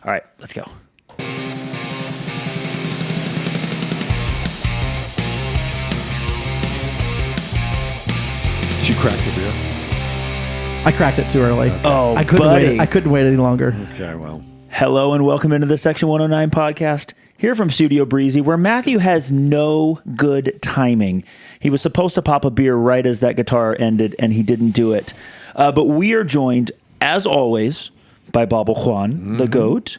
All right, let's go. Did you crack the beer? I cracked it too early. Okay. Oh, I couldn't buddy. wait. I couldn't wait any longer. Okay, well. Hello and welcome into the Section 109 podcast here from Studio Breezy, where Matthew has no good timing. He was supposed to pop a beer right as that guitar ended, and he didn't do it. But we are joined, as always, by Bobble Juan, the GOAT.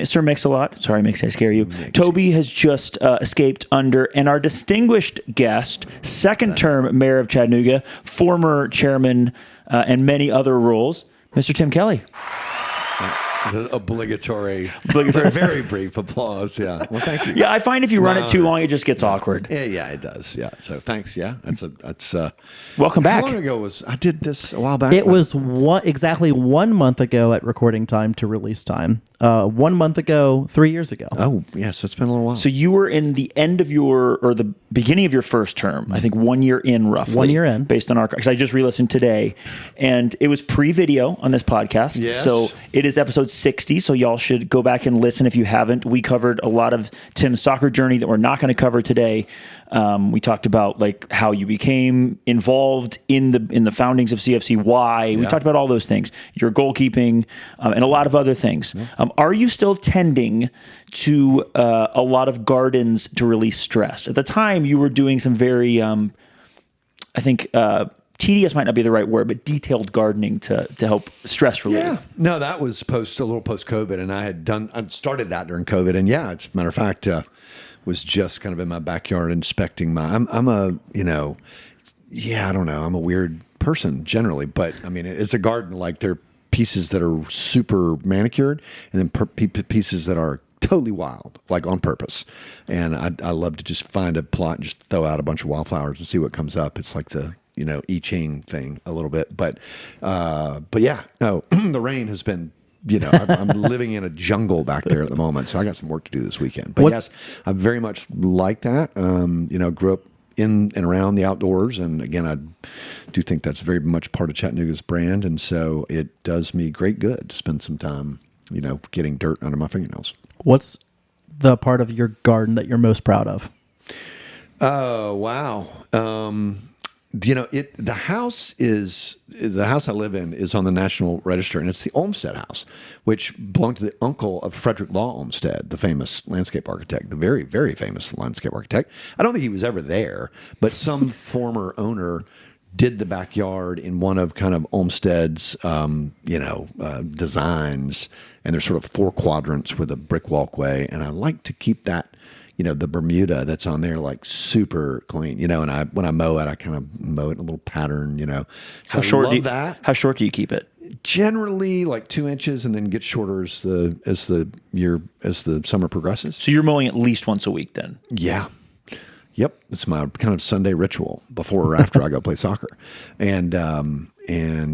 Sir Mix-a-Lot. Sorry, Mix, I scare you. Toby has just escaped under, and our distinguished guest, second-term mayor of Chattanooga, former chairman, and many other roles, Mr. Tim Kelly. The obligatory, very brief applause. Yeah. Well, thank you. Yeah, I find if you run it too long, it just gets awkward. Yeah, it does. Yeah. So thanks. Yeah, that's. Welcome back. How long ago was I did this a while back? It was exactly 1 month ago at recording time to release time. 1 month ago, 3 years ago. Oh, yeah. So it's been a little while. So you were in the end of the beginning of your first term. I think 1 year in, roughly. 1 year in, based on our. Because I just re-listened today, and it was pre-video on this podcast. Yes. So it is episode 60. So y'all should go back and listen if you haven't. We covered a lot of Tim's soccer journey that we're not going to cover today. We talked about like how you became involved in the foundings of CFC. Why we talked about all those things. Your goalkeeping and a lot of other things. Are you still tending to a lot of gardens to release stress? At the time, you were doing some very, I think, tedious might not be the right word, but detailed gardening to help stress relief. Yeah. No, that was a little post COVID, and I'd started that during COVID, and yeah, as a matter of fact, was just kind of in my backyard inspecting I'm a, I don't know, I'm a weird person generally, but I mean, it's a garden, like there are pieces that are super manicured, and then pieces that are totally wild, like on purpose. And I love to just find a plot and just throw out a bunch of wildflowers and see what comes up. It's like the I Ching thing a little bit, but yeah, no, the rain has been, I'm living in a jungle back there at the moment, so I got some work to do this weekend. But yes, I very much like that. Grew up in and around the outdoors, and again, I do think that's very much part of Chattanooga's brand, and so it does me great good to spend some time, getting dirt under my fingernails. What's the part of your garden that you're most proud of? Oh, wow. The house I live in is on the National Register, and it's the Olmsted House, which belonged to the uncle of Frederick Law Olmsted, the famous landscape architect, the very, very famous landscape architect. I don't think he was ever there, but some former owner did the backyard in one of kind of Olmsted's, designs, and there's sort of 4 quadrants with a brick walkway, and I like to keep that, the Bermuda that's on there, like super clean, and when I mow it, I kind of mow it in a little pattern, So How short do you keep it? Generally like 2 inches, and then get shorter as the summer progresses. So you're mowing at least once a week then? Yeah. Yep. It's my kind of Sunday ritual before or after I go play soccer. And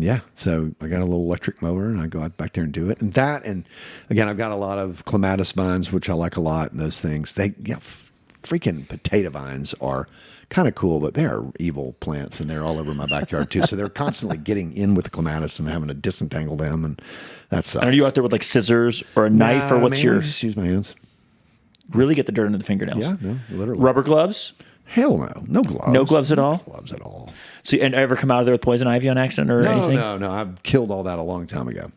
yeah, so I got a little electric mower, and I go out back there and do it. And again, I've got a lot of clematis vines, which I like a lot, and those things. Freaking potato vines are kind of cool, but they are evil plants, and they're all over my backyard too. So they're constantly getting in with the clematis and having to disentangle them, and that sucks. And are you out there with like scissors or a knife, or what's your? I just use my hands. Really get the dirt into the fingernails. Yeah, no, literally. Rubber gloves? Hell no. No gloves. No gloves at all? No gloves at all. So, and ever come out of there with poison ivy on accident or anything? No. I've killed all that a long time ago.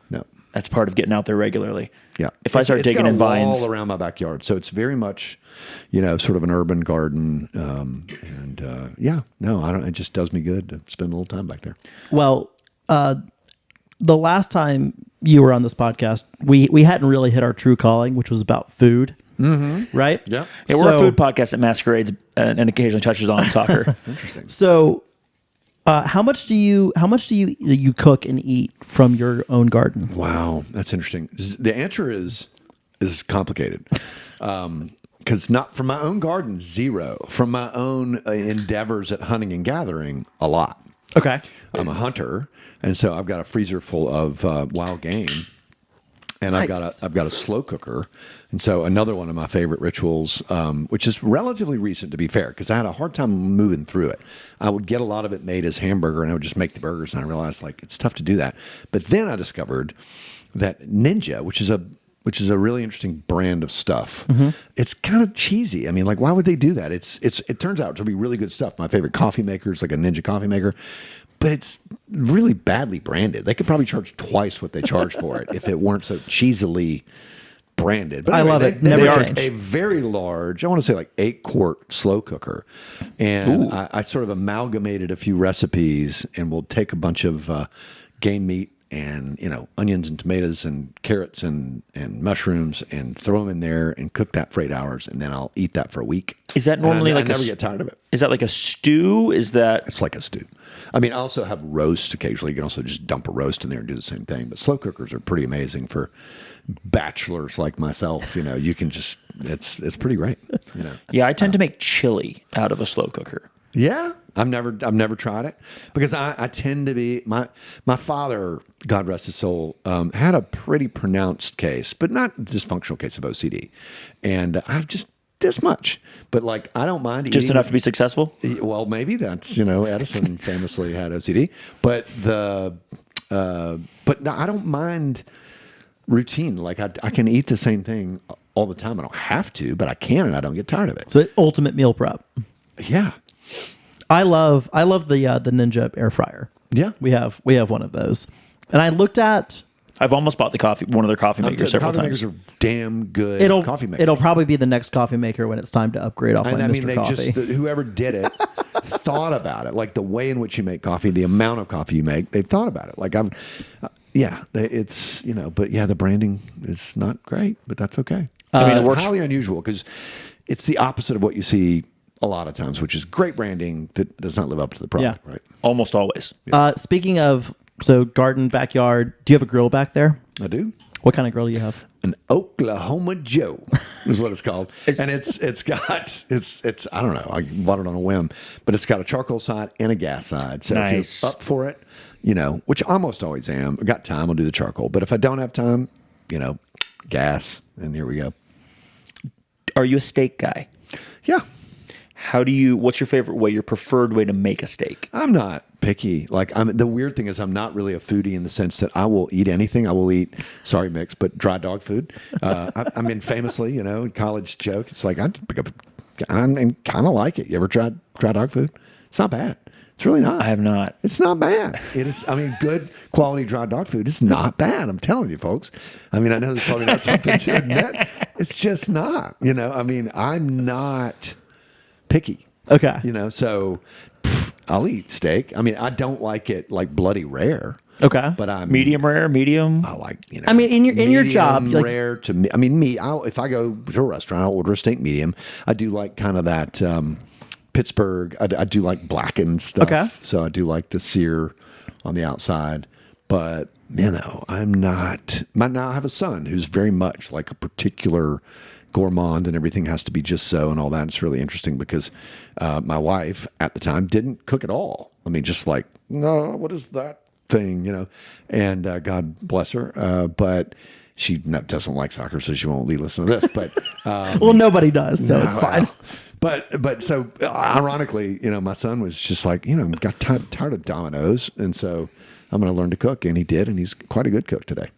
No. That's part of getting out there regularly. Yeah. If I start digging in vines. All around my backyard. So it's very much, sort of an urban garden. It just does me good to spend a little time back there. Well, the last time you were on this podcast, we hadn't really hit our true calling, which was about food. Mm-hmm. Right? Yeah. We're a food podcast that masquerades and occasionally touches on soccer. Interesting. So, how much do you cook and eat from your own garden? Wow, that's interesting. The answer is complicated. Because not from my own garden, 0. From my own endeavors at hunting and gathering, a lot. Okay. I'm a hunter, and so I've got a freezer full of wild game. And Nice. I've got a slow cooker, and so another one of my favorite rituals, which is relatively recent to be fair, because I had a hard time moving through it. I would get a lot of it made as hamburger, and I would just make the burgers, and I realized like it's tough to do that. But then I discovered that Ninja, which is a really interesting brand of stuff. It's kind of cheesy. I mean, like, why would they do that? It turns out to be really good stuff. My favorite coffee maker is like a Ninja coffee maker. But it's really badly branded. They could probably charge twice what they charge for it if it weren't so cheesily branded. But anyway, I love it. They Never are change. a very large, I want to say like 8-quart slow cooker. And I sort of amalgamated a few recipes, and we'll take a bunch of game meat and, onions and tomatoes and carrots and mushrooms and throw them in there and cook that for 8 hours. And then I'll eat that for a week. Is that normally and I like never get tired of it. Is that like a stew? Is that It's like a stew. I mean, I also have roast occasionally. You can also just dump a roast in there and do the same thing. But slow cookers are pretty amazing for bachelors like myself. You can just it's pretty great. Yeah, I tend to make chili out of a slow cooker. Yeah, I've never tried it because I tend to be my father, God rest his soul, had a pretty pronounced case, but not dysfunctional case of OCD, and I've just this much, but like I don't mind Just eating, enough to be successful? Well, maybe that's Edison famously had OCD, but but no, I don't mind routine. Like I can eat the same thing all the time. I don't have to, but I can, and I don't get tired of it. So ultimate meal prep. Yeah, I love the Ninja air fryer. yeah. We have one of those, and I looked at. I've almost bought one of their coffee makers several coffee times. makers are damn good. Coffee makers. It'll probably be the next coffee maker when it's time to upgrade off my And I mean, Mr. they Coffee. whoever did it thought about it, like the way in which you make coffee, the amount of coffee you make. They thought about it. Like it's but yeah, the branding is not great, but that's okay. I mean, it works- it's highly unusual because it's the opposite of what you see a lot of times, which is great branding that does not live up to the product. Yeah. Right? Almost always. Speaking of garden, backyard, do you have a grill back there? I do. What kind of grill do you have? An Oklahoma Joe is what it's called, and it's I don't know, I bought it on a whim, but it's got a charcoal side and a gas side. So if Nice. you're up for it, which I almost always am. I got time, I'll do the charcoal. But if I don't have time, gas, and here we go. Are you a steak guy? Yeah, What's your favorite way, your preferred way to make a steak? I'm not picky. Like the weird thing is I'm not really a foodie in the sense that I will eat anything. I will eat, sorry, Mix, but dry dog food. I mean, famously, college joke. It's like I pick up, and kind of like it. You ever tried dry dog food? It's not bad. It's really not. I have not. It's not bad. It is. I mean, good quality dry dog food is not bad. I'm telling you, folks. I mean, I know there's probably not something to admit. It's just not. I mean, I'm not picky. Okay. So I'll eat steak. I mean, I don't like it like bloody rare. Okay. But I'm Medium rare, medium? I like, I mean, in your job, medium like- rare to me. I mean, if I go to a restaurant, I'll order a steak medium. I do like kind of that Pittsburgh. I do like blackened stuff. Okay. So I do like the sear on the outside. But I'm not. Now I have a son who's very much like a particular gourmand, and everything has to be just so and all that. It's really interesting because my wife at the time didn't cook at all. I mean, just like, no, what is that thing, and God bless her. But she doesn't like soccer, so she won't be listening to this. But well, nobody does, so it's fine. But so ironically, my son was just like, got tired of Domino's, and so I'm going to learn to cook, and he did, and he's quite a good cook today.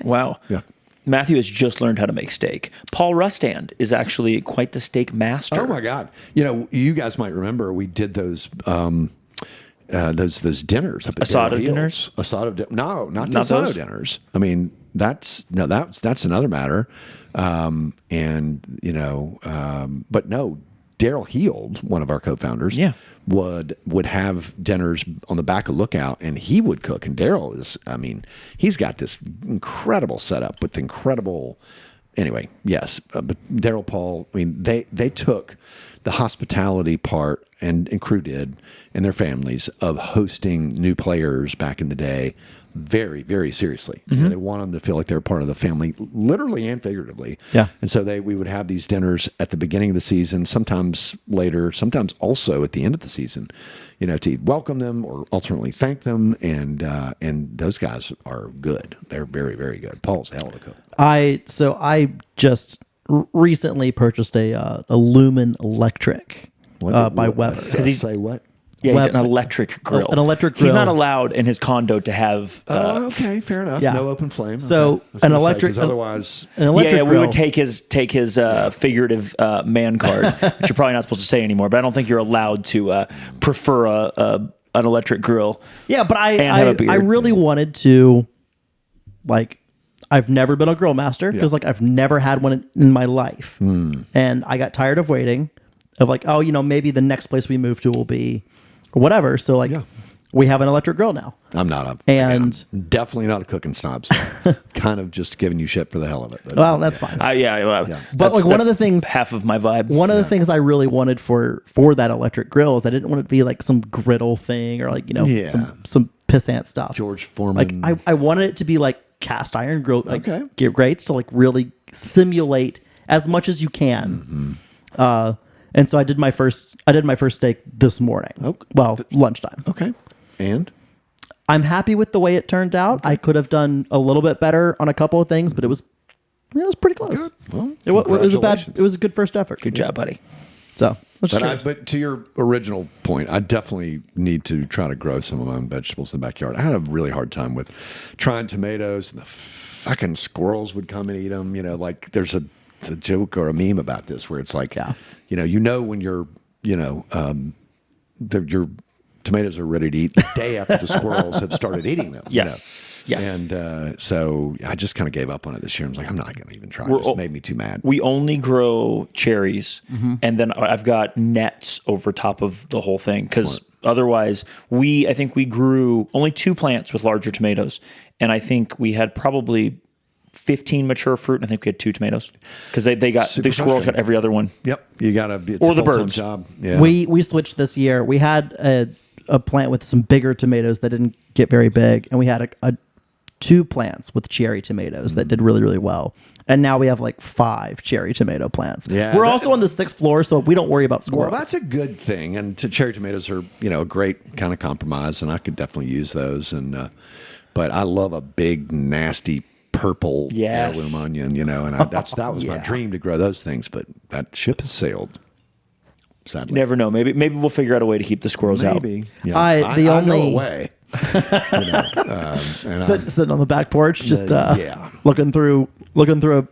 Wow. Yeah. Matthew has just learned how to make steak. Paul Rustand is actually quite the steak master. Oh my God! You guys might remember we did those dinners up at Asado Daryl dinners? Hill's. No, not the Not Asado those? dinners. I mean, that's another matter. But no, Daryl Heald, one of our co-founders, Yeah. would have dinners on the back of Lookout, and he would cook. And Daryl is, I mean, he's got this incredible setup with incredible. Anyway, yes, but Daryl, Paul, I mean, they took the hospitality part, and crew did, and their families, of hosting new players back in the day, very, very seriously. You know, they want them to feel like they're part of the family, literally and figuratively. Yeah. And so we would have these dinners at the beginning of the season, sometimes later, sometimes also at the end of the season, you know, to welcome them or alternately thank them. And those guys are good. They're very, very good. Paul's a hell of a cook. I just recently purchased a Lumen Electric by Weber. Say what? Yeah, he's an electric grill. An electric He's grill. not allowed in his condo to have. Okay, fair enough. Yeah. No open flame. So, Okay. I was an gonna say, electric- 'cause otherwise, An electric yeah, we grill. would take his figurative man card, which you're probably not supposed to say anymore. But I don't think you're allowed to prefer an electric grill. Yeah, but and have a beard. I really wanted to, like, I've never been a grill master because like I've never had one in my life, and I got tired of waiting, of like, oh, you know, maybe the next place we move to will be, or whatever. So like, we have an electric grill now. I'm not And- I'm definitely not a cooking snob. So kind of just giving you shit for the hell of it. But, Well, that's fine. But like, one of the things- half of my vibe. One of the things I really wanted for that electric grill is I didn't want it to be like some griddle thing or like, you know, some pissant stuff. George Foreman. Like I wanted it to be like cast iron grill, like Okay. grates to like really simulate as much as you can. And so I did my first steak this morning. Okay. Well, lunchtime. Okay. And I'm happy with the way it turned out. I could have done a little bit better on a couple of things, but it was pretty close. Well, It was congratulations. it was a good first effort. Good job, buddy. So let's try. But to your original point, I definitely need to try to grow some of my own vegetables in the backyard. I had a really hard time with trying tomatoes, and the fucking squirrels would come and eat them. You know, like there's a joke or a meme about this where it's like, you know when your tomatoes are ready to eat the day after the squirrels have started eating them. Yes. You know? Yes. And so I just kind of gave up on it this year. I was like, I'm not going to even try. It just made me too mad. We only grow cherries, and then I've got nets over top of the whole thing because otherwise, I think we grew only 2 plants with larger tomatoes, and I think we had probably 15 mature fruit. And I think we had 2 tomatoes because the squirrels got every other one. Yep, you got to Or the birds. job. Yeah. We switched this year. We had a plant with some bigger tomatoes that didn't get very big, and we had a 2 plants with cherry tomatoes that did really, really well. And now we have like 5 cherry tomato plants. Yeah, we're also on the 6th floor, so we don't worry about squirrels. Well, that's a good thing. And cherry tomatoes are, a great kind of compromise, and I could definitely use those. And but I love a big, nasty purple heirloom onion, and that was my dream to grow those things. But that ship has sailed. Sadly. Never know. Maybe we'll figure out a way to keep the squirrels out. Maybe. Yeah. I know only- a way. Sitting on the back porch, just looking through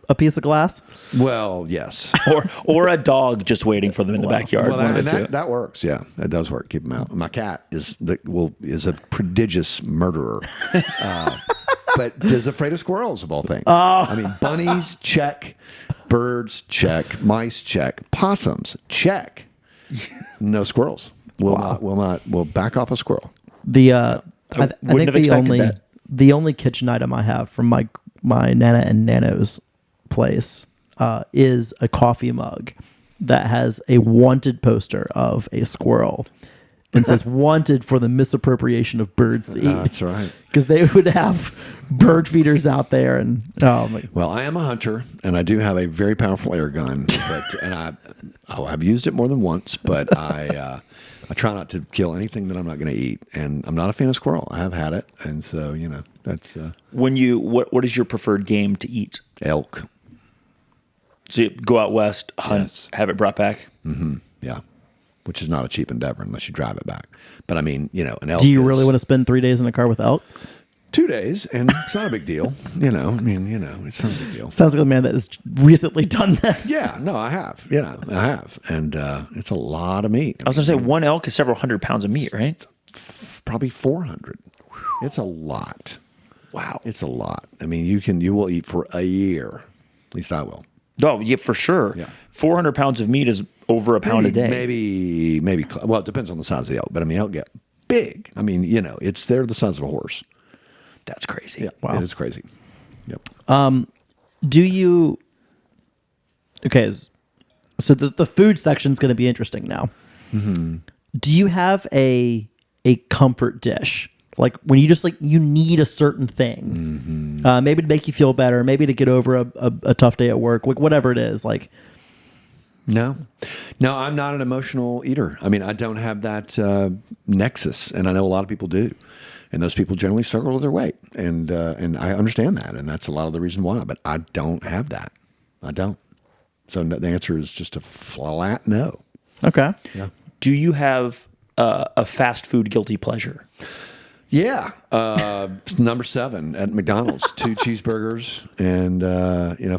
a piece of glass. Well, yes. or a dog just waiting for them in the backyard. Well, one of the two. that works. Yeah, that does work. Keep them out. My cat is a prodigious murderer, but is afraid of squirrels of all things. I mean, bunnies check, birds check, mice check, possums check. No squirrels. Will back off a squirrel. I think wouldn't have expected that. the only kitchen item I have from my Nana and Nano's place is a coffee mug that has a wanted poster of a squirrel and says wanted for the misappropriation of bird seed. That's right. Because they would have bird feeders out there, and well, I am a hunter, and I do have a very powerful air gun, I've used it more than once, but I try not to kill anything that I'm not going to eat, and I'm not a fan of squirrel. I have had it, and so that's When you what is your preferred game to eat? elk. So you go out west, hunt, have it brought back. Yeah, which is not a cheap endeavor unless you drive it back. But I mean, an elk. do you really want to spend 3 days in a car with elk? 2 days, and it's not a big deal. It's not a big deal. Sounds like a man that has recently done this. Yeah, no, I have. I have, and it's a lot of meat. I was going to say one elk is several hundred pounds of meat, right? Probably 400. It's a lot. Wow. It's a lot. I mean, you will eat for a year. At least I will. Oh, yeah, for sure. Yeah. 400 pounds of meat is over a pound a day. Maybe. Well, it depends on the size of the elk, but I mean, elk get big. I mean, they're the size of a horse. That's crazy. Yeah, Wow. it is crazy. Yep. Do you? Okay, so the food section is going to be interesting now. Do you have a comfort dish Like when you just like you need a certain thing, maybe to make you feel better, maybe to get over a tough day at work, like whatever it is. Like, No, I'm not an emotional eater. I mean, I don't have that nexus, and I know a lot of people do, and those people generally struggle with their weight, and I understand that, and that's a lot of the reason why. But I don't have that. I don't. So the answer is just a flat no. okay, Yeah. Do you have a fast food guilty pleasure? Yeah, number 7 at McDonald's, 2 cheeseburgers and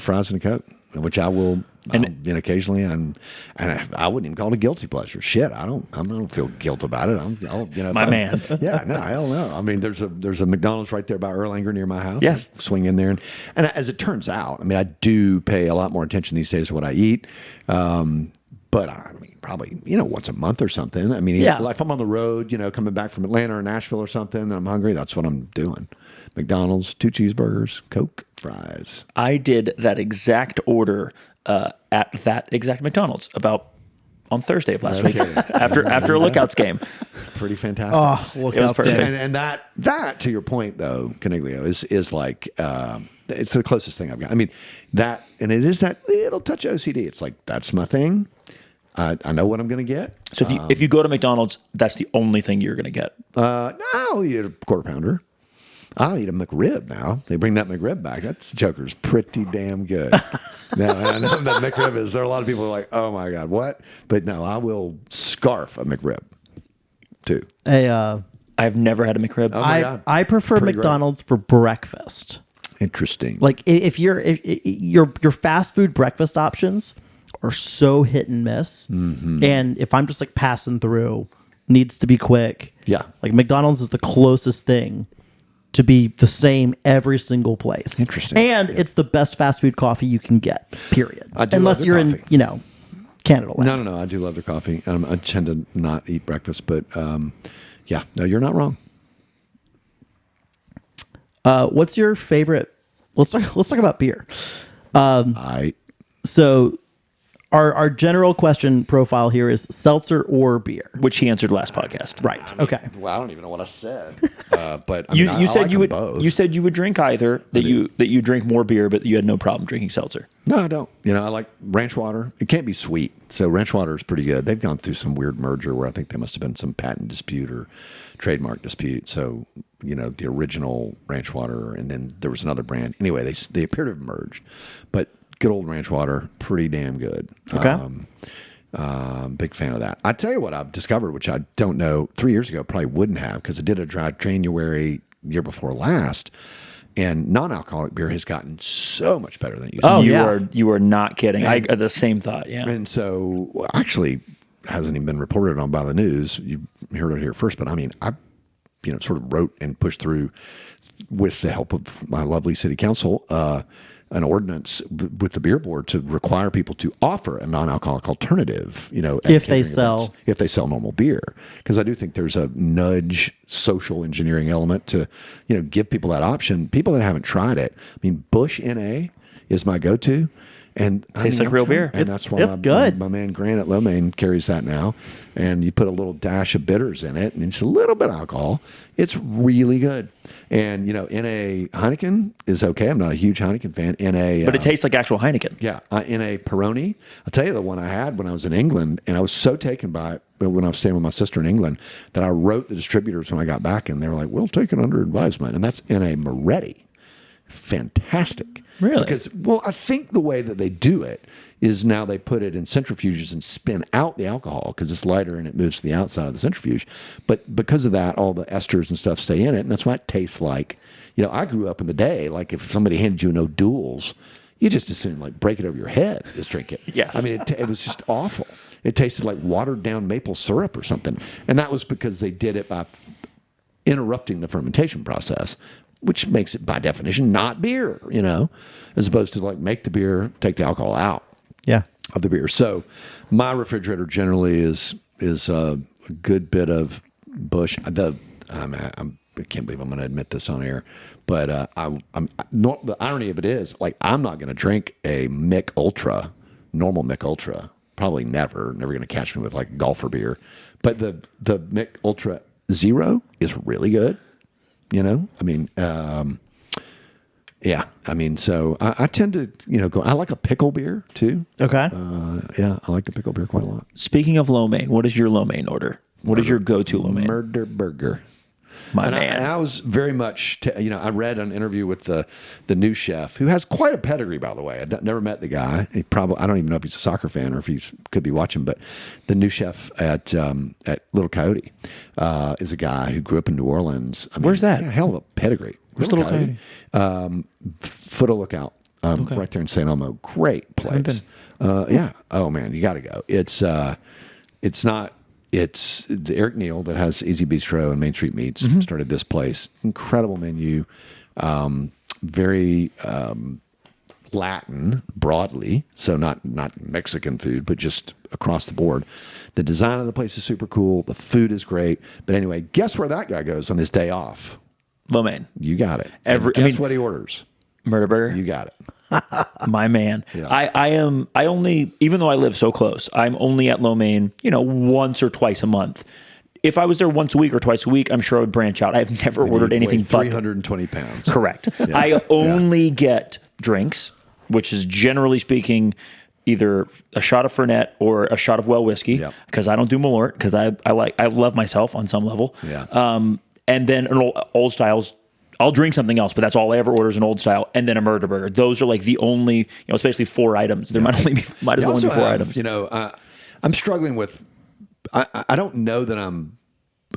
fries and a Coke, which I will. Occasionally, and I wouldn't even call it a guilty pleasure. Shit, I don't feel guilt about it. My man. Yeah, no, hell no. I mean, there's a McDonald's right there by Erlanger near my house. Yes. I swing in there, and as it turns out, I mean, I do pay a lot more attention these days to what I eat. But I mean, probably once a month or something. I mean, Yeah. if I'm on the road, coming back from Atlanta or Nashville or something, and I'm hungry, that's what I'm doing. McDonald's, 2 cheeseburgers, Coke, fries. I did that exact order at that exact McDonald's on Thursday of last week after a Lookouts game. Pretty fantastic. oh, It was look perfect. And that to your point though, Caniglio, is like it's the closest thing I've got. I mean that, and it is that little touch of OCD. It's like that's my thing. I know what I'm going to get. So if you go to McDonald's, that's the only thing you're going to get. No, I'll eat a quarter pounder. I'll eat a McRib now. They bring that McRib back. That joker's pretty damn good. Now, I know that McRib is. There are a lot of people who are like, oh my God, what? But no, I will scarf a McRib too. I've never had a McRib. Oh my God. I prefer Pretty great. McDonald's for breakfast. Interesting. Like if your fast food breakfast options are so hit and miss, and if I'm just like passing through, needs to be quick. Yeah. Like McDonald's is the closest thing to be the same every single place. Interesting. And it's the best fast food coffee you can get. Period. I do Unless love you're their in coffee. Canada land. No. I do love their coffee. I tend to not eat breakfast, but yeah, no, you're not wrong. What's your favorite? Let's talk about beer. So our general question profile here is seltzer or beer. Which he answered last podcast. Right. Okay. Well, I don't even know what I said. But You said like you them would. both. You said you would drink either. That you drink more beer, but you had no problem drinking seltzer. No, I don't. I like ranch water. It can't be sweet, so ranch water is pretty good. They've gone through some weird merger where I think there must have been some patent dispute or trademark dispute. So the original ranch water, and then there was another brand. Anyway, they appear to have merged, but good old ranch water, pretty damn good. Okay. Big fan of that. I tell you what I've discovered, which I don't know 3 years ago, probably wouldn't have, because I did a dry January year before last, and non-alcoholic beer has gotten so much better than it used to. Oh, you yeah. you are not kidding. I had the same thought. Yeah. And so, actually, hasn't even been reported on by the news. You heard it here first, but I mean, I, sort of wrote and pushed through, with the help of my lovely city council, an ordinance with the beer board to require people to offer a non-alcoholic alternative, at If they catering sell. events, if they sell normal beer. Because I do think there's a nudge social engineering element to, give people that option. People that haven't tried it. I mean, Busch NA is my go-to. And Tastes like I'm real telling you, beer. And that's why it's good. My man Grant at Lomain carries that now. And you put a little dash of bitters in it, and it's a little bit of alcohol. It's really good. And, NA Heineken is okay. I'm not a huge Heineken fan. But it tastes like actual Heineken. Yeah. NA Peroni. I'll tell you the one I had when I was in England, and I was so taken by it when I was staying with my sister in England that I wrote the distributors when I got back, and they were like, we'll take it under advisement. And that's NA Moretti. Fantastic. Really? Because, I think the way that they do it is now they put it in centrifuges and spin out the alcohol because it's lighter and it moves to the outside of the centrifuge. But because of that, all the esters and stuff stay in it, and that's why it tastes like, I grew up in the day, like if somebody handed you an O'Doul's, you just assume like break it over your head, just drink it. Yes. I mean, it was just awful. It tasted like watered down maple syrup or something. And that was because they did it by interrupting the fermentation process, which makes it by definition not beer, as opposed to like make the beer, take the alcohol out Yeah. of the beer. So my refrigerator generally is a good bit of Busch. I can't believe I'm going to admit this on air, but the irony of it is, like, I'm not going to drink a Mick Ultra, normal Mick Ultra. Probably never going to catch me with like golfer beer. But the Mick Ultra Zero is really good. You know, I mean, yeah, I mean, so I tend to, go. I like a pickle beer too. Okay. Yeah, I like the pickle beer quite a lot. Speaking of lo mein, what is your lo mein order? What is your go-to lo mein? Murder burger. My And man. I was very much, I read an interview with the new chef who has quite a pedigree, by the way. I'd never met the guy. I don't even know if he's a soccer fan or if he could be watching, but the new chef at Little Coyote is a guy who grew up in New Orleans. I mean, Where's that? Yeah, hell of a pedigree. Where's Little Coyote? Foot of Lookout, right there in St. Elmo. Great place. Yeah. Oh man, you got to go. It's Eric Neal that has Easy Bistro and Main Street Meats started this place. Incredible menu, very Latin broadly, so not Mexican food, but just across the board. The design of the place is super cool. The food is great. But anyway, guess where that guy goes on his day off? Lo mein. You got it. Guess what he orders? Murder burger. You got it. My man. Yeah. I only, even though I live so close, I'm only at lo mein, once or twice a month. If I was there once a week or twice a week, I'm sure I would branch out. I've never ordered anything but 320 pounds. Correct. I only get drinks, which is generally speaking either a shot of Fernet or a shot of well whiskey, because I don't do Malort, because I love myself on some level. Yeah. And then an old styles. I'll drink something else, but that's all I ever order is an old style, and then a murder burger. Those are like the only, it's basically 4 items. There might as well only be 4 items. I'm struggling with. I don't know that I'm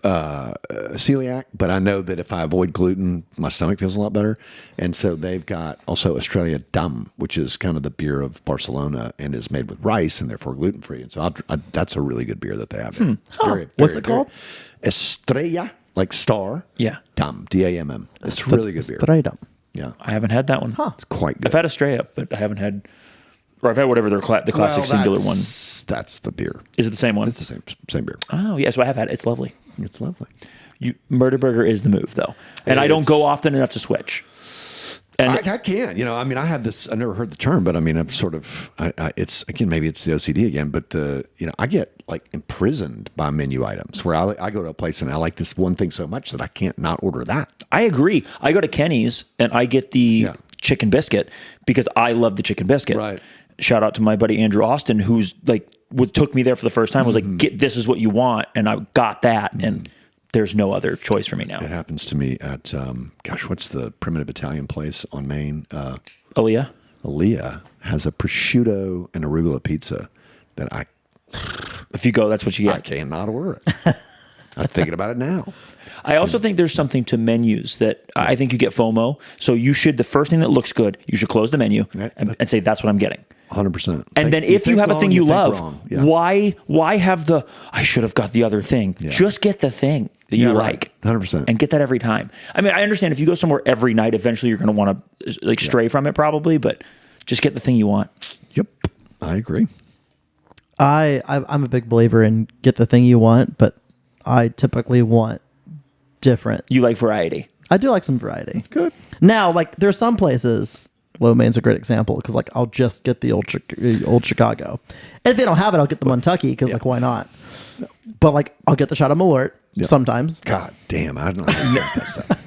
celiac, but I know that if I avoid gluten, my stomach feels a lot better. And so they've got also Australia Dum, which is kind of the beer of Barcelona and is made with rice and therefore gluten free. And so that's a really good beer that they have. There. What's it called? Estrella. Like star, Dum, Damm. It's really good beer. Straight up. Yeah, I haven't had that one. It's quite good. I've had a Stray Up, but I haven't had, or I've had whatever the classic singular one. That's the beer. Is it the same one? It's the same beer. Oh yeah, so I have had it. It's lovely. It's lovely. Murder burger is the move though, and I don't go often enough to switch. And I can, I mean, I have this. I never heard the term, but I mean, I've sort of. It's again, maybe it's the OCD again, but I get like imprisoned by menu items where I go to a place and I like this one thing so much that I can't not order that. I agree. I go to Kenny's and I get the chicken biscuit because I love the chicken biscuit. Right. Shout out to my buddy Andrew Austin, who's like took me there for the first time. Was like, this is what you want, and I got that, and there's no other choice for me now. It happens to me at what's the primitive Italian place on Main? Aaliyah. Aaliyah has a prosciutto and arugula pizza that If you go, that's what you get. I cannot order it. I'm thinking about it now. I also think there's something to menus that I think you get FOMO. So you should, the first thing that looks good, you should close the menu and say, that's what I'm getting. 100%. And then if you have a thing you love, why have I should have got the other thing. Yeah. Just get the thing that you like. 100%. And get that every time. I mean, I understand if you go somewhere every night, eventually you're going to want to stray from it probably, but just get the thing you want. Yep. I agree. I'm a big believer in get the thing you want, but I typically want different. You like variety. I do like some variety. It's good. Now, like there's some places, Lo Main's a great example because like I'll just get the old Chicago. And if they don't have it, I'll get the Kentucky because like why not? But like I'll get the shot of Malort sometimes. God damn, I don't know that stuff.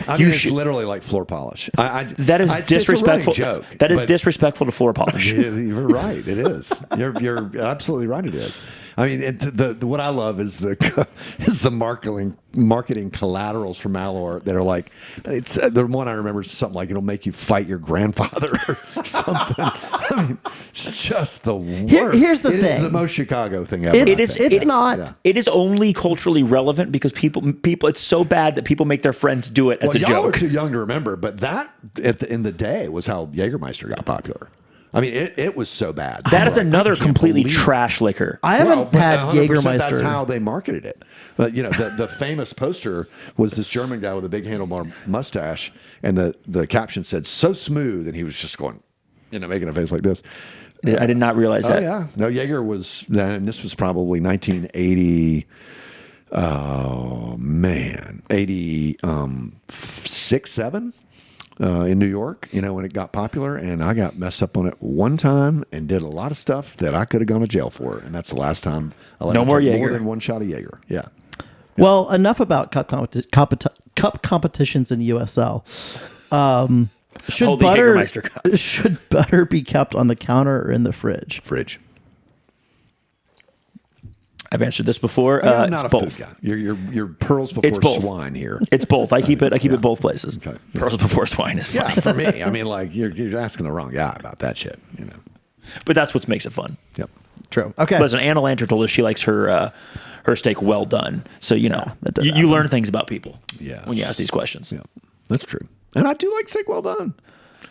I mean, it's literally like floor polish. That is disrespectful. Joke, that is disrespectful to floor polish. You're right. It is. You're absolutely right. It is. I mean, what I love is the marketing collaterals from Malort that are like, it's the one I remember is something like it'll make you fight your grandfather or something. I mean, it's just the worst. Here's the thing. It is the most Chicago thing ever. It's not. Yeah. It is only culturally relevant because people. It's so bad that people make their friends do it as a y'all joke. Are too young to remember, but that in the day was how Jägermeister got popular. I mean, it was so bad. That is another completely trash liquor. I haven't had Jägermeister. That's how they marketed it. But the famous poster was this German guy with a big handlebar mustache, and the caption said "so smooth," and he was just going, making a face like this. I did not realize that. Yeah, no, Jaeger was, and this was probably 1980. Oh man, 86, 7. In New York, when it got popular, and I got messed up on it one time and did a lot of stuff that I could have gone to jail for, and that's the last time I let no more Jaeger. More than one shot of Jaeger. Yeah. Well, enough about cup competitions in USL. Should Hold the butter Jägermeister cup. should butter be kept on the counter or in the fridge? Fridge. I've answered this before. I'm not it's a both. food guy. You're pearls before It's both. swine here. It's both. I keep it both places. Okay. Pearls before swine is fine. Yeah, for me. I mean, like you're asking the wrong guy about that shit. But that's what makes it fun. Yep. True. Okay. Listen, Anna Lanter told us she likes her steak well done. So, that does you learn things about people Yes. when you ask these questions. Yeah, that's true. And I do like steak well done.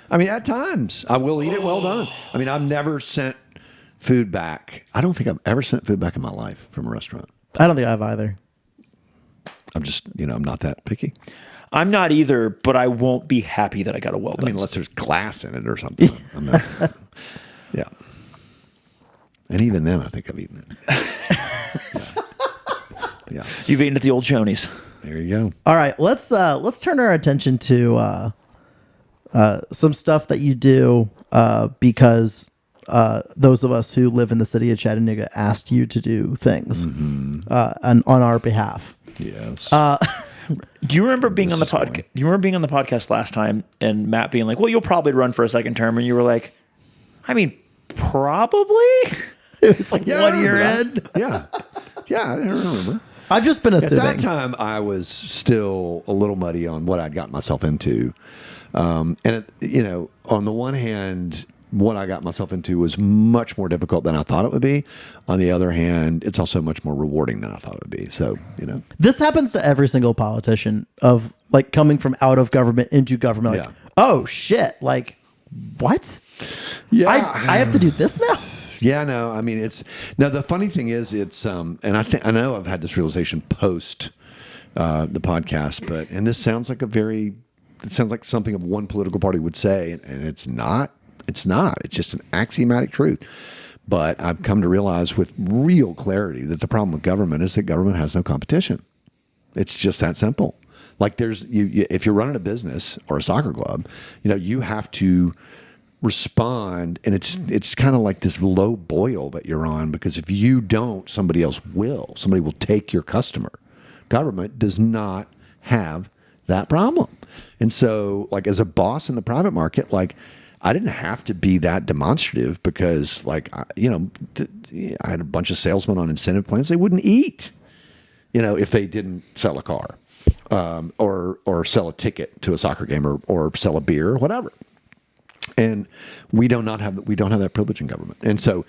I mean, at times I will eat it well done. I mean, I've never sent food back. I don't think I've ever sent food back in my life from a restaurant. I don't think I have either. I'm just, I'm not that picky. I'm not either, but I won't be happy that I got a well done. I mean, unless there's glass in it or something. I'm not, yeah. And even then, I think I've eaten it. Yeah. You've eaten at the old Shoney's. There you go. All right, let's turn our attention to some stuff that you do because those of us who live in the city of Chattanooga asked you to do things on our behalf. Yes. Do you remember being on the podcast? Do you remember being on the podcast last time and Matt being like, "Well, you'll probably run for a second term," and you were like, "I mean, probably." It was like I 1 year remember in. that. Yeah. Yeah, I remember. I've just been At assuming. that time, I was still a little muddy on what I'd gotten myself into. On the one hand, what I got myself into was much more difficult than I thought it would be. On the other hand, it's also much more rewarding than I thought it would be. So, This happens to every single politician of like coming from out of government into government. Like, Yeah. oh shit! Like, what? Yeah. I have to do this now. Yeah, no, I mean, the funny thing is and I know I've had this realization post the podcast, and this sounds like it sounds like something of one political party would say, and it's not. It's just an axiomatic truth. But I've come to realize with real clarity that the problem with government is that government has no competition. It's just that simple. Like if you're running a business or a soccer club, you have to respond, and it's kind of like this low boil that you're on, because if you don't, somebody else will. Somebody will take your customer. Government does not have that problem. And so, like, as a boss in the private market, like, I didn't have to be that demonstrative because, like, I had a bunch of salesmen on incentive plans. They wouldn't eat, if they didn't sell a car, or sell a ticket to a soccer game, or sell a beer or whatever. And we don't have that privilege in government. And so,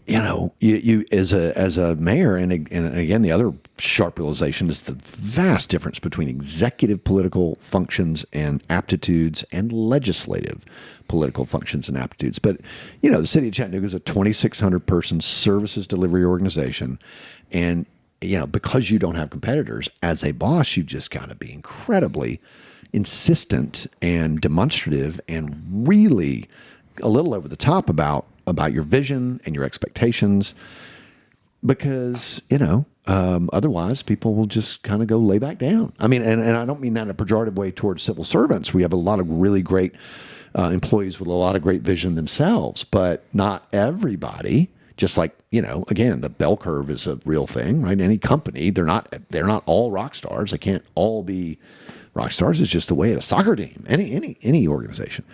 you as a mayor, and again, the other sharp realization is the vast difference between executive political functions and aptitudes and legislative political functions and aptitudes. But, the city of Chattanooga is a 2,600 person services delivery organization. And, because you don't have competitors, as a boss, you've just got to be incredibly insistent and demonstrative and really a little over the top about your vision and your expectations, because otherwise people will just kind of go lay back down. I mean, and I don't mean that in a pejorative way towards civil servants. We have a lot of really great employees with a lot of great vision themselves, but not everybody. Just like, again, the bell curve is a real thing, right? Any company, they're not all rock stars. They can't all be rock stars. It's just the way at a soccer team, any organization.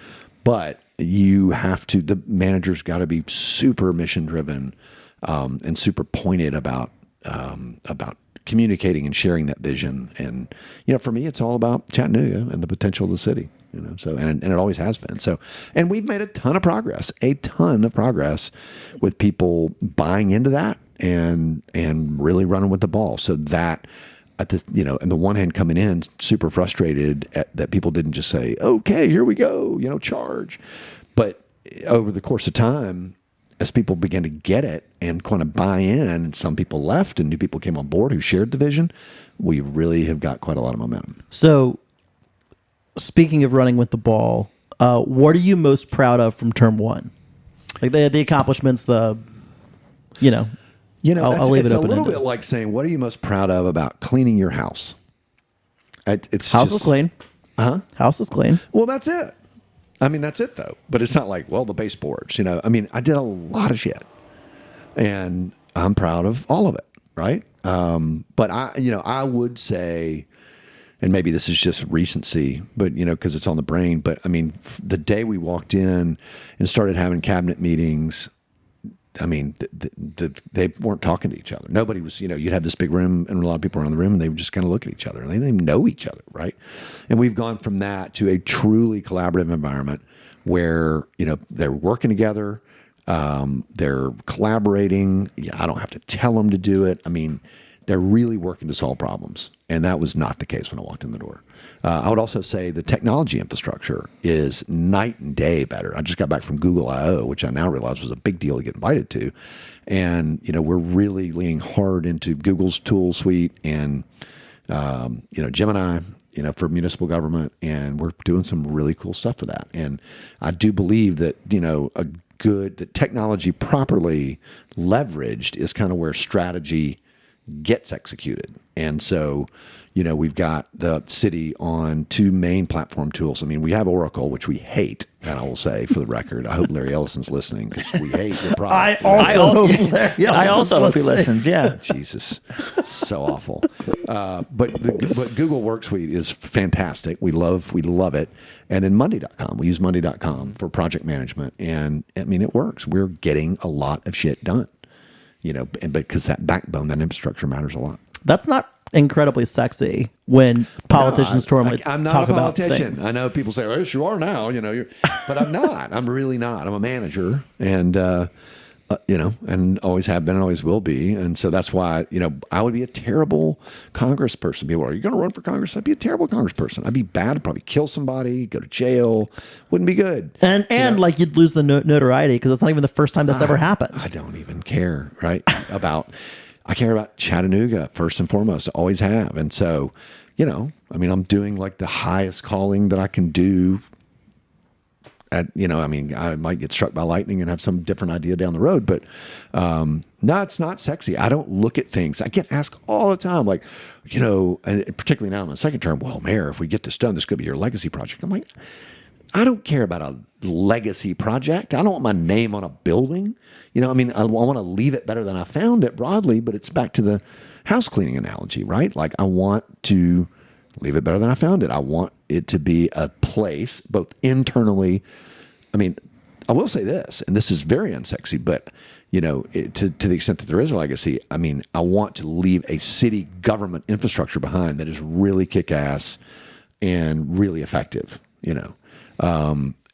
But the manager's got to be super mission driven, and super pointed about communicating and sharing that vision. And, for me, it's all about Chattanooga and the potential of the city, so, and it always has been. So, and we've made a ton of progress with people buying into that and really running with the ball. So that, at this, on the one hand, coming in super frustrated that people didn't just say, "Okay, here we go," charge. But over the course of time, as people began to get it and kind of buy in, and some people left and new people came on board who shared the vision, we really have got quite a lot of momentum. So, speaking of running with the ball, what are you most proud of from term one? Like the accomplishments, I'll leave it's it a open. little bit like saying, what are you most proud of about cleaning your house? It's House is clean. House is clean. Well, that's it. I mean, that's it, though. But it's not like, well, the baseboards, I mean, I did a lot of shit. And I'm proud of all of it, right? But I would say, and maybe this is just recency, but because it's on the brain. But I mean, the day we walked in and started having cabinet meetings, I mean, they weren't talking to each other. Nobody was, you'd have this big room and a lot of people around the room and they would just kind of look at each other and they didn't even know each other, right? And we've gone from that to a truly collaborative environment where, they're working together, they're collaborating. I don't have to tell them to do it. I mean, they're really working to solve problems. And that was not the case when I walked in the door. I would also say the technology infrastructure is night and day better. I just got back from Google I/O, which I now realize was a big deal to get invited to. And, we're really leaning hard into Google's tool suite and, Gemini, for municipal government. And we're doing some really cool stuff for that. And I do believe that, that technology properly leveraged is kind of where strategy gets executed. And so, we've got the city on 2 main platform tools. I mean, we have Oracle, which we hate, and I will say for the record, I hope Larry Ellison's listening because we hate your product. I also hope he listens. Yeah. Jesus, so awful. But Google Work Suite is fantastic. We love it. And then Monday.com. We use Monday.com for project management, and I mean, it works. We're getting a lot of shit done. And because that backbone, that infrastructure matters a lot. That's not incredibly sexy when politicians normally I'm not talk a about politician. things. I know people say, "Oh, yes, you are now," but I'm not. I'm really not. I'm a manager, and and always have been and always will be. And so that's why I would be a terrible congressperson. People are, "Are you going to run for Congress?" I'd be a terrible congressperson. I'd be bad. I'd probably kill somebody, go to jail. Wouldn't be good. And like you'd lose the notoriety because it's not even the first time that's ever happened. I don't even care, right? I care about Chattanooga first and foremost. I always have. And so, I'm doing like the highest calling that I can do. I might get struck by lightning and have some different idea down the road, but no, it's not sexy. I don't look at things. I get asked all the time, like, and particularly now in my second term, well, Mayor, if we get this done, this could be your legacy project. I'm like, I don't care about a legacy project. I don't want my name on a building. I want to leave it better than I found it broadly, but it's back to the house cleaning analogy, right? Like I want to leave it better than I found it. I want it to be a place both internally. I mean, I will say this, and this is very unsexy, but to the extent that there is a legacy, I mean, I want to leave a city government infrastructure behind that is really kick-ass and really effective,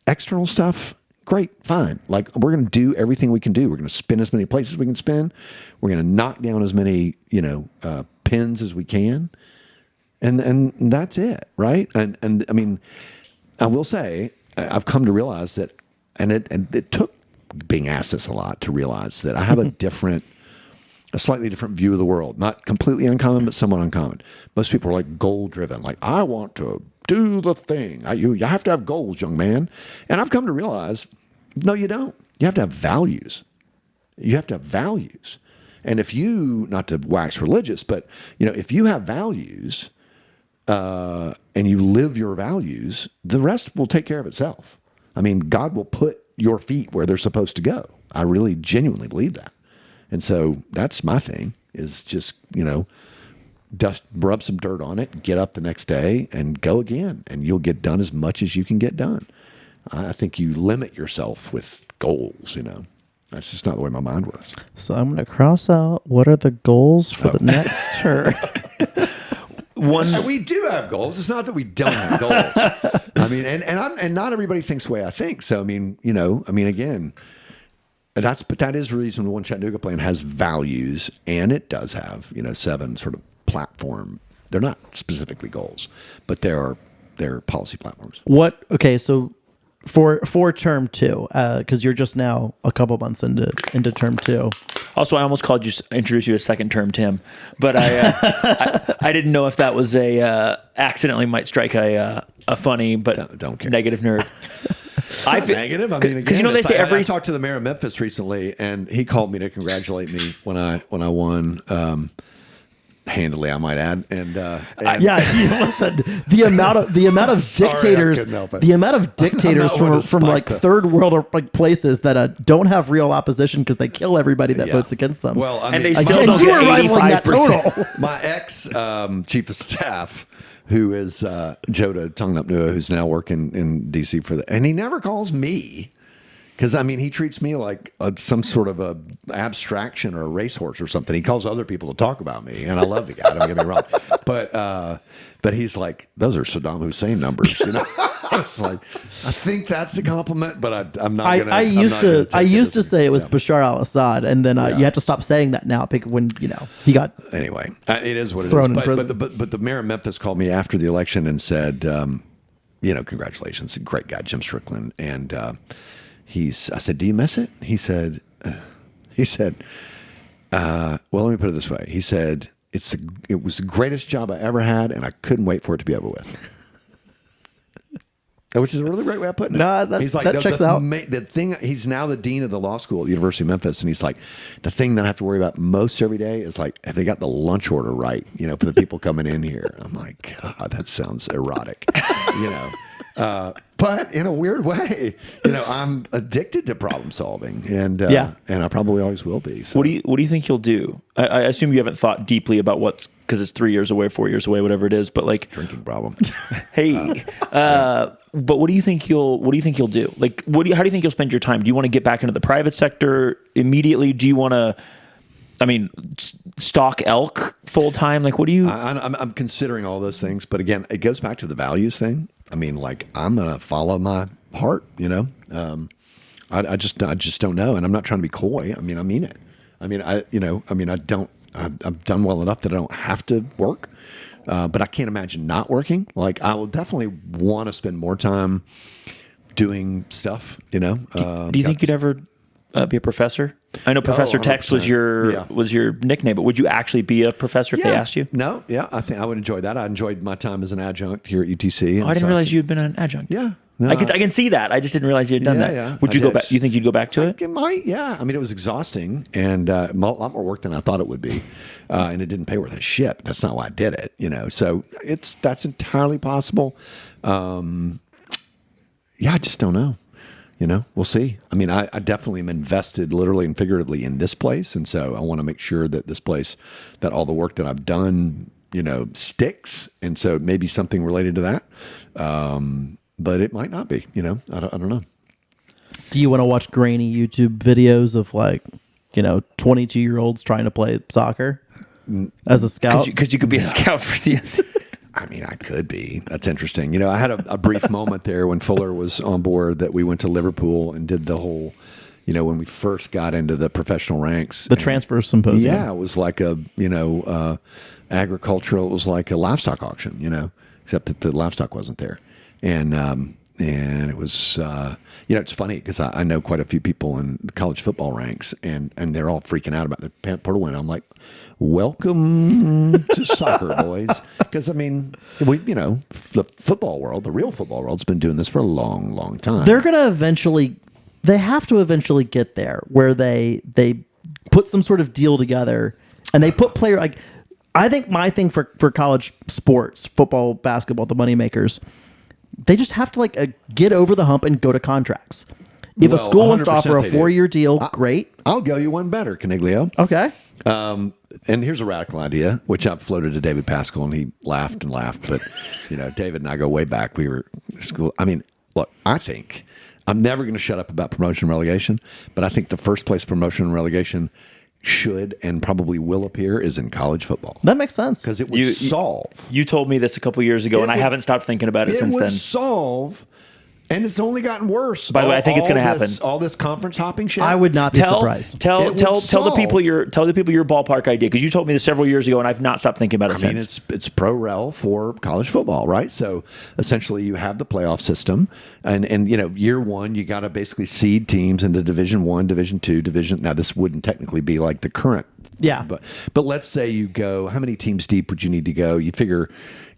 External stuff, great, fine. Like we're going to do everything we can do. We're going to spin as many places we can spin. We're going to knock down as many, pins as we can. And that's it, right? And I mean, I will say, I've come to realize that, and it took being asked this a lot to realize that I have a slightly different view of the world. Not completely uncommon, but somewhat uncommon. Most people are like goal driven. Like, I want to do the thing. You have to have goals, young man. And I've come to realize, no, you don't. You have to have values. You have to have values. And if you, not to wax religious, but if you have values and you live your values, the rest will take care of itself. I mean, God will put your feet where they're supposed to go. I really genuinely believe that. And so that's my thing is just, rub some dirt on it, get up the next day and go again. And you'll get done as much as you can get done. I think you limit yourself with goals, That's just not the way my mind works. So I'm going to cross out what are the goals for the next term. And we do have goals. It's not that we don't have goals. I mean, and not everybody thinks the way I think. So, again, that is the reason the One Chattanooga plan has values, and it does have, 7 sort of platform. They're not specifically goals, but they're policy platforms. Okay, so for term 2, because you're just now a couple months into term 2. Also, I almost introduced you as second term Tim, but I didn't know if that was accidentally might strike a funny but don't care. Negative nerve. I feel negative. I mean, again, they say I talked to the mayor of Memphis recently, and he called me to congratulate me when I won. handily, I might add. And Listen, the amount of dictators, couldn't help it. the amount of dictators I'm not one to from like spike the- third world like places that don't have real opposition because they kill everybody that votes against them. Well, I And mean, they still and don't you get were rivaling that 85%. total. my ex chief of staff, who is Joda Tongnapnua, who's now working in DC and he never calls me. Because, I mean, he treats me like some sort of a abstraction or a racehorse or something. He calls other people to talk about me, and I love the guy, don't get me wrong. But he's like, those are Saddam Hussein numbers, you know? I was like, I think that's a compliment, but I'm not going to. I used to say it was Bashar al-Assad, and then you have to stop saying that now when, he got... Anyway, it is what it thrown is. in prison. But the mayor of Memphis called me after the election and said, congratulations, great guy, Jim Strickland. And I said, do you miss it? He said, well, let me put it this way. He said, it was the greatest job I ever had, and I couldn't wait for it to be over with. Which is a really great way of putting it. No, that checks out. The thing, he's now the dean of the law school at the University of Memphis, and he's like, the thing that I have to worry about most every day is like, have they got the lunch order right? For the people coming in here. I'm like, God, that sounds erotic. But in a weird way, I'm addicted to problem solving, and I probably always will be. So. What do you think you'll do? I assume you haven't thought deeply about because it's 3 years away, 4 years away, whatever it is. But like drinking problem. Hey, but what do you think you'll do? Like, how do you think you'll spend your time? Do you want to get back into the private sector immediately? Do you want to? I mean, stalk elk full time? Like, what do you? I'm considering all those things, but again, it goes back to the values thing. I mean, like, I'm gonna follow my heart. I just don't know, and I'm not trying to be coy. I mean, I mean it. I've done well enough that I don't have to work, but I can't imagine not working. Like, I will definitely want to spend more time doing stuff. Do you think you'd ever be a professor? I know Professor Tex was your nickname, but would you actually be a professor if they asked you? No, I think I would enjoy that. I enjoyed my time as an adjunct here at UTC. I didn't realize you had been an adjunct. Yeah. No, I can see that. I just didn't realize you had done that. Yeah. Would you go back? You think you'd go back to it? It might, yeah. I mean, it was exhausting and a lot more work than I thought it would be. And it didn't pay worth a shit. That's not why I did it, So that's entirely possible. I just don't know. We'll see. I mean, I definitely am invested literally and figuratively in this place. And so I want to make sure that this place, that all the work that I've done, sticks. And so maybe something related to that. But it might not be, I don't know. Do you want to watch grainy YouTube videos of 22-year-olds trying to play soccer as a scout? Because you could be a scout for CFC. I mean, I could be. That's interesting. I had a brief moment there when Fuller was on board that we went to Liverpool and did the whole, when we first got into the professional ranks. The transfer symposium. Yeah, it was like a, agricultural, it was like a livestock auction, except that the livestock wasn't there. And it was, it's funny because I know quite a few people in the college football ranks and they're all freaking out about the portal win. I'm like, welcome to soccer, boys. Because, I mean, the football world, the real football world's been doing this for a long, long time. They're going to they have to eventually get there where they put some sort of deal together and they put I think my thing for college sports, football, basketball, the moneymakers, they just have to get over the hump and go to contracts. If a school wants to offer a 4-year deal, great. I'll go you one better, Caniglio. Okay. And here's a radical idea, which I've floated to David Pascal, and he laughed and laughed. But, David and I go way back. We were in school. I mean, look, I think I'm never going to shut up about promotion and relegation, but I think the first place promotion and relegation should and probably will appear is in college football. That makes sense. Because it would solve. You told me this a couple years ago, and I haven't stopped thinking about it since then. It would solve, and it's only gotten worse. By the way, I think it's going to happen. All this conference hopping shit. I would not be surprised. Tell the people your ballpark idea, because you told me this several years ago, and I've not stopped thinking about it since. It's pro rel for college football, right? So essentially, you have the playoff system, and year one, you got to basically seed teams into Division I, Division II, Division. Now, this wouldn't technically be like the current. Yeah. But let's say you go. How many teams deep would you need to go? You figure.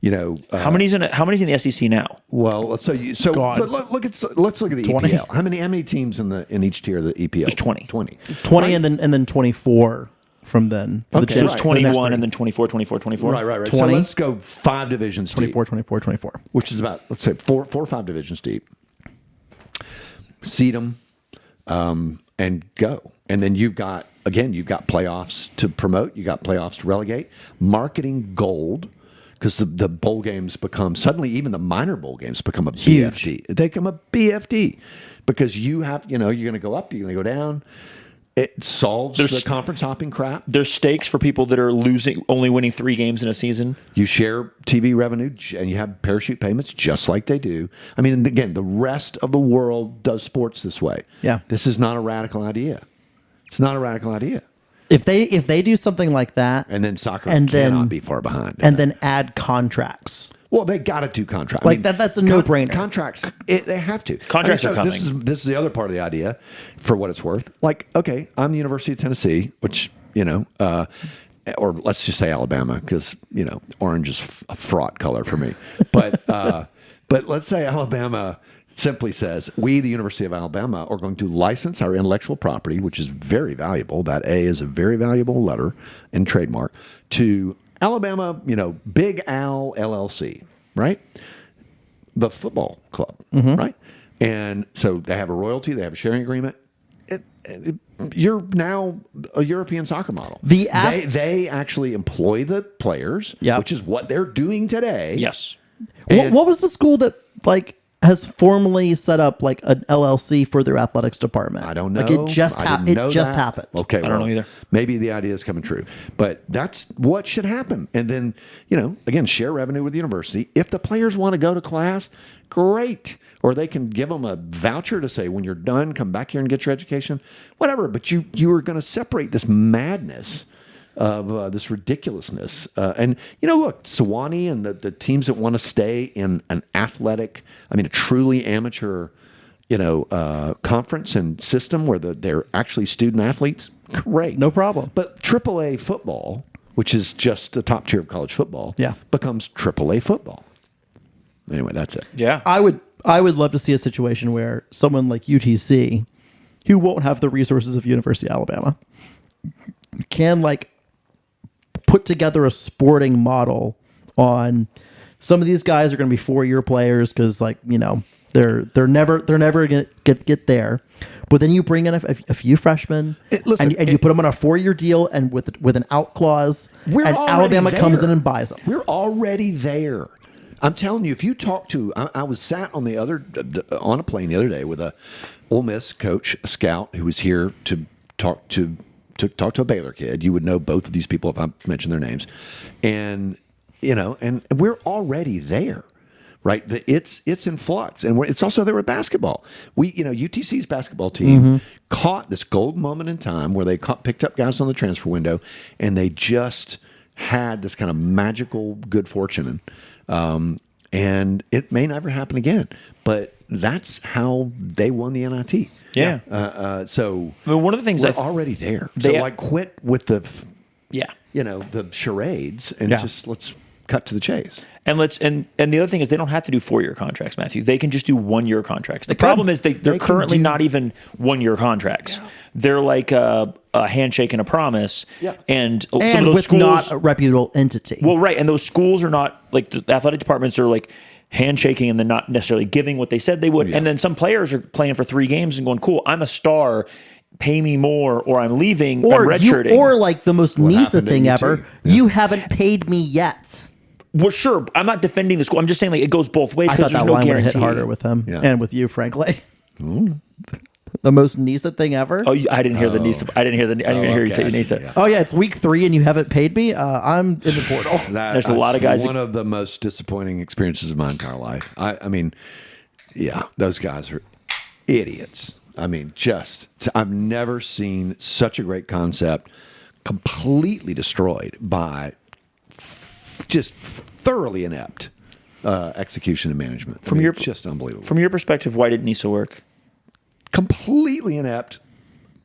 How many's in the SEC now? Well, let's look at the 20. EPL. How many teams in each tier of the EPL? There's 20. 20 right? and then 24 from then. Okay. So it's Right. 21 and then 24, 24, 24. Right. 20. So let's go 5 divisions 24, deep, 24, 24. which is about, let's say, four or 5 divisions deep. Seed them and go. And then you've got playoffs to promote. You got playoffs to relegate. Marketing gold, because the bowl games become, suddenly even the minor bowl games become a Huge. BFD. They become a BFD because you have, you're going to go up, you're going to go down. It solves the conference hopping crap. There's stakes for people that are only winning 3 games in a season. You share TV revenue and you have parachute payments just like they do. I mean, and again, the rest of the world does sports this way. Yeah. This is not a radical idea. It's not a radical idea. If they do something like that, And then soccer And cannot then- be far behind. and then add contracts. Well, they got to do contracts. Like that's a no-brainer. Contracts, they have to. Contracts are This is the other part of the idea, for what it's worth. Like, okay, I'm the University of Tennessee, which or let's just say Alabama, because orange is a fraught color for me. But let's say Alabama simply says, we, the University of Alabama, are going to license our intellectual property, which is very valuable. That A is a very valuable letter and trademark, to Alabama, Big Al LLC, right? The football club, right? And so they have a royalty, they have a sharing agreement. You're now a European soccer model. They actually employ the players, which is what they're doing today. Yes. What was the school that has formally set up like an LLC for their athletics department? I don't know. Like it just happened. Okay, I don't know either. Maybe the idea is coming true, but that's what should happen. And then again, share revenue with the university. If the players want to go to class, great. Or they can give them a voucher to say, when you're done, come back here and get your education, whatever. But you are going to separate this madness of this ridiculousness. And, look, Sewanee and the teams that want to stay in an athletic, a truly amateur, conference and system where they're actually student athletes, great. No problem. But AAA football, which is just the top tier of college football, becomes AAA football. Anyway, that's it. Yeah. I would love to see a situation where someone like UTC, who won't have the resources of University of Alabama, can put together a sporting model on some of these guys are going to be 4-year players because they're never going to get there. But then you bring in a few freshmen and you put them on a 4-year deal and with an out clause, and Alabama comes in and buys them. We're already there. I'm telling you, if you talk to, I was sat on a plane the other day with a Ole Miss coach, a scout who was here to talk to a Baylor kid. You would know both of these people if I mentioned their names, and and we're already there, right? It's in flux, and it's also there with basketball. UTC's basketball team caught this gold moment in time where they picked up guys on the transfer window, and they just had this kind of magical good fortune. And it may never happen again, but that's how they won the NIT. Yeah. So one of the things we're already there. Quit with the the charades and just let's cut to the chase. And the other thing is they don't have to do 4-year contracts, Matthew. They can just do 1-year contracts. The problem is they're currently not even 1-year contracts. Yeah. They're like a handshake and a promise. Yeah. And some And of those with schools, not a reputable entity. Well, right. And those schools are not like the athletic departments are like handshaking and then not necessarily giving what they said they would. Yeah. And then some players are playing for 3 games and going, cool, I'm a star. Pay me more, or I'm leaving. I'm redshirting. Or like the most NISA thing ever. Yeah. You haven't paid me yet. Well, sure. I'm not defending the school. I'm just saying it goes both ways because there's no line guarantee. Hit harder with him and with you, frankly. The most NISA thing ever. Oh, I didn't hear the NISA. I didn't hear you say NISA. Yeah. Oh yeah, it's week 3 and you haven't paid me. I'm in the portal. There's a lot of guys. One of the most disappointing experiences of my entire life. I mean, those guys are idiots. I've never seen such a great concept completely destroyed by just thoroughly inept execution and management. Just unbelievable. From your perspective, why didn't NISA work? Completely inept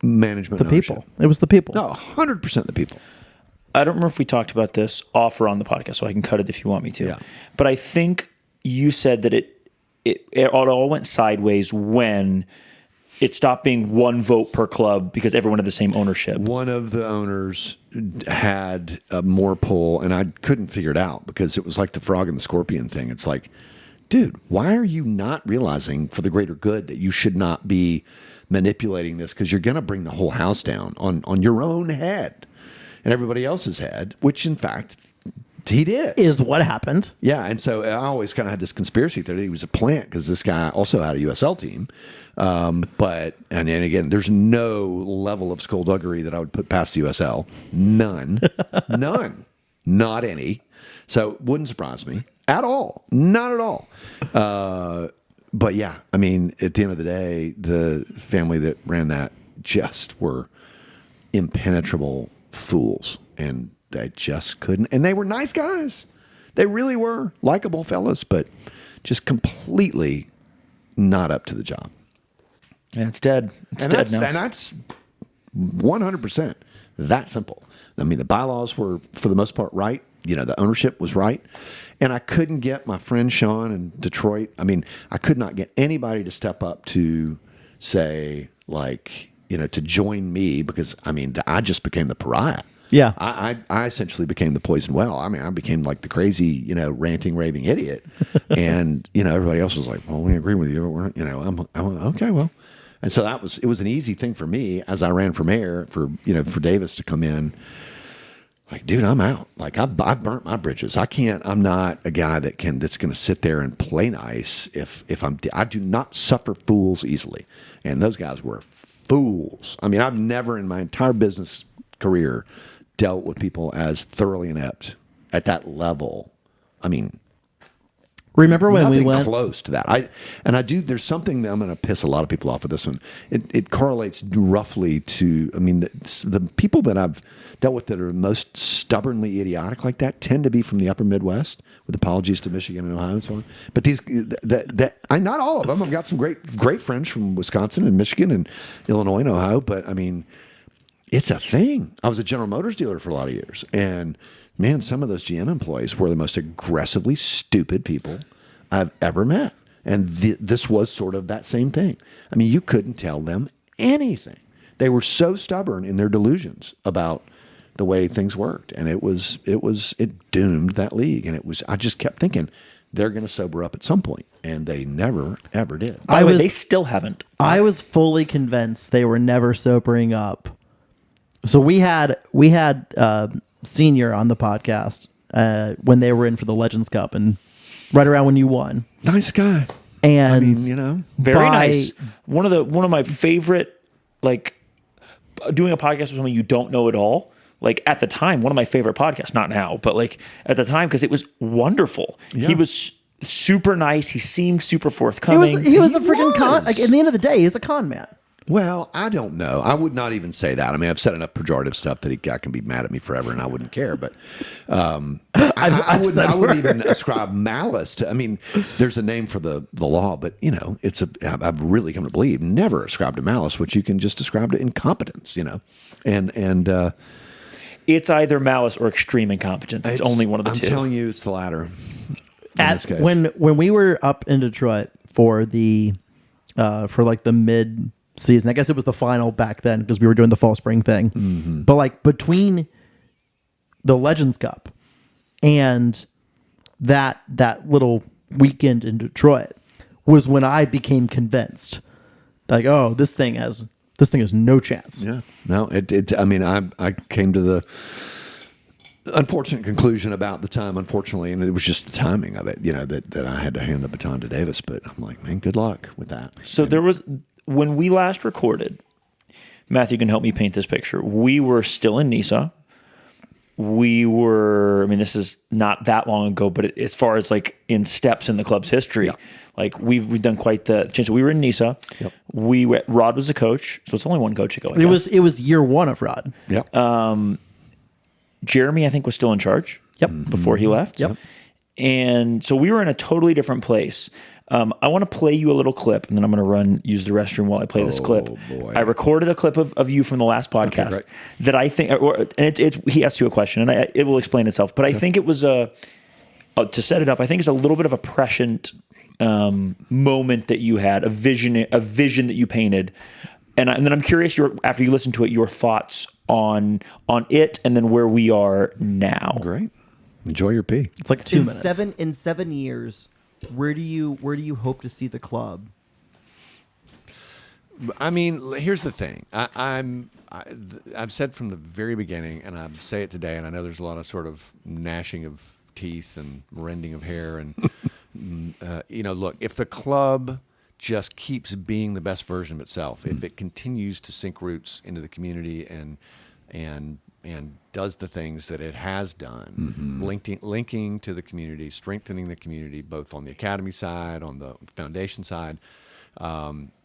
management. The people. It was the people. No, 100% the people. I don't remember if we talked about this off or on the podcast, so I can cut it if you want me to. Yeah. But I think you said that it all went sideways when it stopped being one vote per club because everyone had the same ownership. One of the owners had more pull, and I couldn't figure it out because it was like the frog and the scorpion thing. It's like, dude, why are you not realizing for the greater good that you should not be manipulating this, because you're going to bring the whole house down on your own head and everybody else's head, which in fact he did. Is what happened. Yeah, and so I always kind of had this conspiracy theory that he was a plant because this guy also had a USL team. But again, there's no level of skullduggery that I would put past the USL. None. None. Not any. So it wouldn't surprise me at all. Not at all. But yeah, I mean, at the end of the day, the family that ran that just were impenetrable fools, and they just couldn't. And they were nice guys. They really were likable fellas, but just completely not up to the job. Yeah, it's dead. It's dead now. And that's 100% that simple. I mean, the bylaws were, for the most part, right. The ownership was right. And I couldn't get my friend Sean in Detroit. I mean, I could not get anybody to step up to say, like, to join me, because, I mean, I just became the pariah. Yeah. I essentially became the poison well. I mean, I became like the crazy, ranting, raving idiot. And, everybody else was like, well, we agree with you. We're, I'm okay, well. And so it was an easy thing for me as I ran for mayor for Davis to come in. Like, dude, I'm out. Like, I've burnt my bridges. I'm not a guy that's going to sit there and play nice I do not suffer fools easily. And those guys were fools. I mean, I've never in my entire business career dealt with people as thoroughly inept at that level. I mean, remember when we went close to that? There's something that I'm going to piss a lot of people off with this one. It correlates roughly to, I mean, the people that I've dealt with that are most stubbornly idiotic like that tend to be from the upper Midwest, with apologies to Michigan and Ohio and so on. But not all of them. I've got some great friends from Wisconsin and Michigan and Illinois and Ohio, but I mean, it's a thing. I was a General Motors dealer for a lot of years, and man, some of those GM employees were the most aggressively stupid people I've ever met. And this was sort of that same thing. I mean, you couldn't tell them anything. They were so stubborn in their delusions about the way things worked. And it doomed that league. And I just kept thinking they're going to sober up at some point. And they never, ever did. By the way, they still haven't. I was fully convinced they were never sobering up. So we had Senior on the podcast when they were in for the Legends Cup, and right around when you won. Nice guy. And I mean, very nice. One of my favorite, like, doing a podcast with someone you don't know at all. Like, at the time, one of my favorite podcasts, not now, but like at the time, because it was wonderful. Yeah. He was super nice. He seemed super forthcoming. He was a freaking con. Like, at the end of the day, he's a con man. Well, I don't know. I would not even say that. I mean, I've said enough pejorative stuff that guy can be mad at me forever, and I wouldn't care. But I wouldn't even ascribe malice to. I mean, there's a name for the law, but I've really come to believe never ascribe to malice, which you can just ascribe to incompetence. And it's either malice or extreme incompetence. It's only one of the two. I'm telling you, it's the latter. When we were up in Detroit for the mid season, I guess it was the final back then because we were doing the fall spring thing. Mm-hmm. But like between the Legends Cup and that little weekend in Detroit was when I became convinced, like, oh, this thing has no chance. Yeah, no, I mean, I came to the unfortunate conclusion about the time, unfortunately, and it was just the timing of it, that I had to hand the baton to Davis. But I'm like, man, good luck with that. So there was. When we last recorded, Matthew can help me paint this picture. We were still in NISA. This is not that long ago, but as far as like in steps in the club's history, like we've done quite the change. We were in NISA. Yep. Rod was the coach, so it's only one coach ago. It was year one of Rod. Yep. Jeremy, I think, was still in charge. Yep. Before he left. Yep. And so we were in a totally different place. I want to play you a little clip, and then I'm going to use the restroom while I play this clip. Boy. I recorded a clip of you from the last podcast that I think, he asked you a question, and it will explain itself. But I think it was to set it up. I think it's a little bit of a prescient moment that you had, a vision that you painted, and then I'm curious after you listen to it, your thoughts on it, and then where we are now. Great. Enjoy your pee. It's like 2 minutes. In 7 years, where do you hope to see the club? I mean, here's the thing. I've said from the very beginning, and I say it today, and I know there's a lot of sort of gnashing of teeth and rending of hair, and look, if the club just keeps being the best version of itself, if it continues to sink roots into the community and does the things that it has done, linking to the community, strengthening the community, both on the academy side, on the foundation side,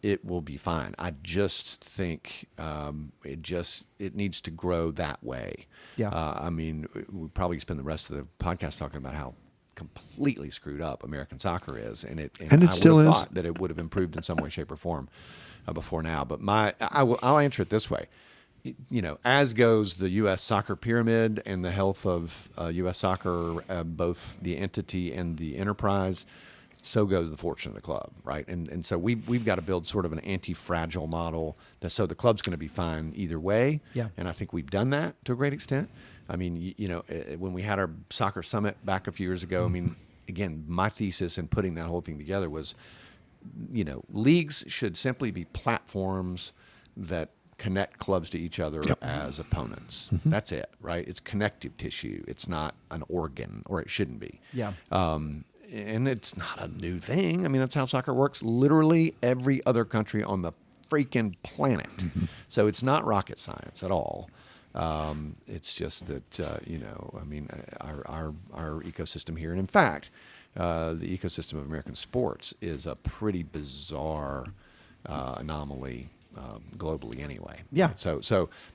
it will be fine. I just think it needs to grow that way. Yeah. I mean, we probably spend the rest of the podcast talking about how completely screwed up American soccer is, and it still would have is. thought that it would have improved in some way, shape, or form before now. But I'll answer it this way. As goes the U.S. soccer pyramid and the health of U.S. soccer, both the entity and the enterprise, so goes the fortune of the club, right? And so we've got to build sort of an anti-fragile model so the club's going to be fine either way. Yeah. And I think we've done that to a great extent. I mean, when we had our soccer summit back a few years ago, I mean, again, my thesis in putting that whole thing together was, leagues should simply be platforms that connect clubs to each other as opponents. That's it, right? It's connective tissue. It's not an organ, or it shouldn't be. Yeah. And it's not a new thing. I mean, that's how soccer works literally every other country on the freaking planet. So it's not rocket science at all. It's just that, I mean, our ecosystem here, and in fact, the ecosystem of American sports is a pretty bizarre anomaly globally anyway. Yeah.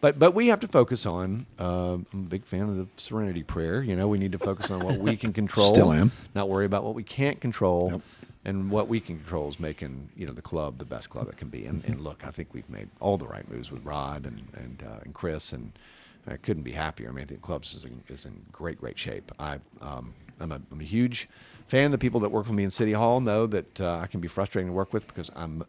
But we have to focus on, I'm a big fan of the serenity prayer. We need to focus on what we can control. Still am. Not worry about what we can't control. Yep. And what we can control is making, the club the best club it can be. And look, I think we've made all the right moves with Rod and Chris, and I couldn't be happier. I mean, I think the club is in great shape. I'm a huge fan. The people that work for me in City Hall know that I can be frustrating to work with, because I'm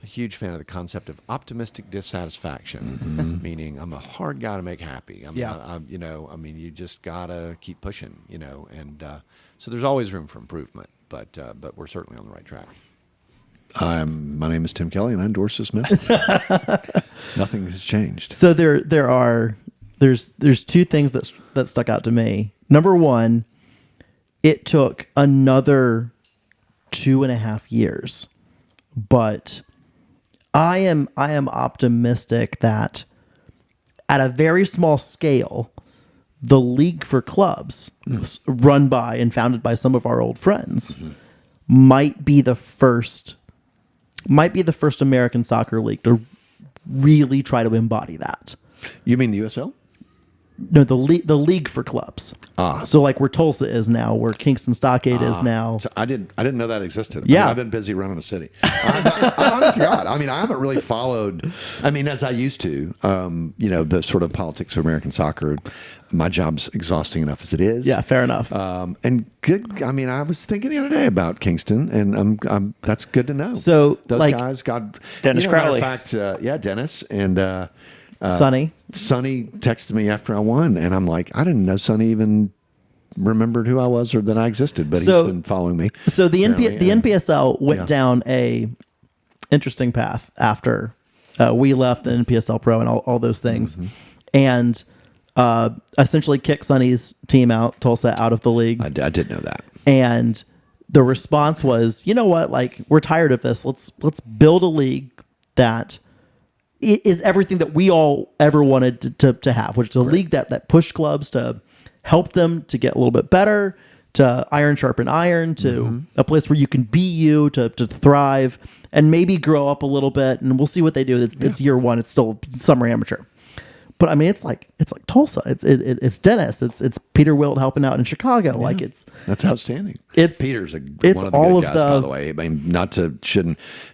a huge fan of the concept of optimistic dissatisfaction, meaning I'm a hard guy to make happy. You just gotta keep pushing, and so there's always room for improvement, but we're certainly on the right track. My name is Tim Kelly, and I endorse this message. Nothing has changed. So there's two things that stuck out to me. Number one, it took another 2.5 years, but I am optimistic that at a very small scale, the League for Clubs, run by and founded by some of our old friends, might be the first American soccer league to really try to embody that. You mean the USL? No, the League for Clubs. So like where Tulsa is now, where Kingston Stockade is now. So I didn't know that existed. Yeah. I've been busy running a city. Honest to God, I mean, I haven't really followed. I mean, as I used to. The sort of politics of American soccer. My job's exhausting enough as it is. Yeah, fair enough. And good. I mean, I was thinking the other day about Kingston, and I'm that's good to know. So, those guys, Dennis Crowley. Matter of fact, Dennis and. Sonny texted me after I won, and I'm like, I didn't know Sonny even remembered who I was or that I existed, but he's been following me. So the NPSL went down a interesting path after we left the NPSL Pro and all those things, and essentially kicked Sonny's team out, Tulsa, out of the league. I did know that. And the response was, you know what, like, we're tired of this. Let's build a league that is everything that we all ever wanted to have, which is a league that pushed clubs to help them to get a little bit better, to iron sharpen iron, to a place where you can be you, to thrive, and maybe grow up a little bit. And we'll see what they do. It's year one. It's still summer amateur. But I mean, it's like Tulsa. It's Dennis. It's Peter Wilt helping out in Chicago. Yeah. Like that's outstanding. It's Peter's one of the all good of guys, by the way. I mean,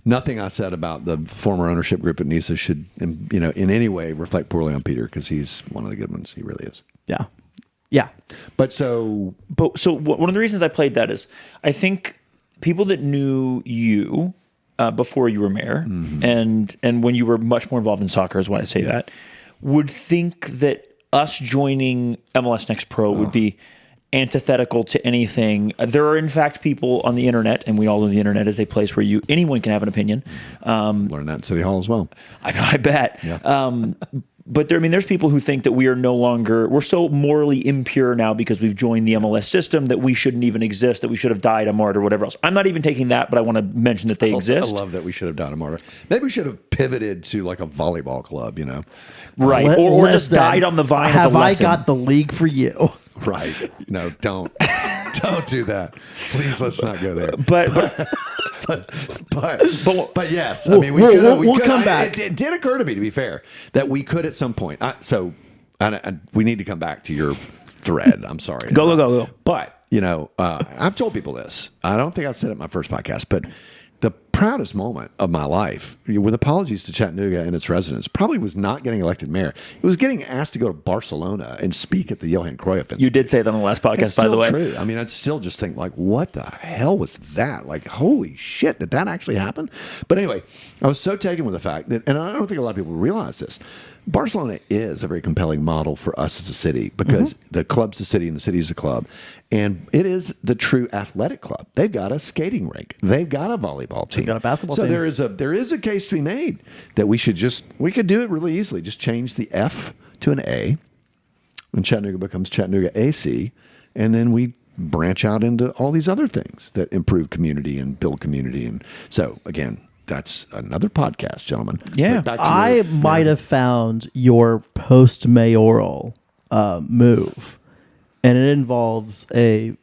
nothing I said about the former ownership group at NISA should, in any way reflect poorly on Peter, because he's one of the good ones. He really is. Yeah. But so one of the reasons I played that is I think people that knew you before you were mayor, and when you were much more involved in soccer, is why I say that, would think that us joining MLS Next Pro would be antithetical to anything. There are, in fact, people on the internet, and we all know the internet is a place where anyone can have an opinion. Learn that in City Hall as well. I bet. Yeah. But there's people who think that we're so morally impure now because we've joined the MLS system that we shouldn't even exist, that we should have died a martyr, whatever else. I'm not even taking that, but I want to mention that they exist. I love that we should have died a martyr. Maybe we should have pivoted to like a volleyball club, Right. Or just died on the vine as a Have I lesson. got the league for you? Right. No, don't do that. Please, let's not go there. But yes, I mean, we'll come back. It did occur to me, to be fair, that we could at some point. We need to come back to your thread. I'm sorry. Go. But I've told people this. I don't think I said it in my first podcast, but the proudest moment of my life, with apologies to Chattanooga and its residents, probably was not getting elected mayor. It was getting asked to go to Barcelona and speak at the Johan Cruyff Institute. You did say that on the last podcast, It's by the still way. true. I mean, I'd still just think like, what the hell was that? Like, holy shit, did that actually happen? But anyway, I was so taken with the fact that, and I don't think a lot of people realize this, Barcelona is a very compelling model for us as a city because the club's the city and the city is a club. And it is the true athletic club. They've got a skating rink. They've got a volleyball team. They've got a basketball so team. there is a case to be made that we could do it really easily. Just change the F to an A. And Chattanooga becomes Chattanooga AC. And then we branch out into all these other things that improve community and build community. And so, again, that's another podcast, gentlemen. Yeah. But back to I might have found your post-mayoral move, and it involves a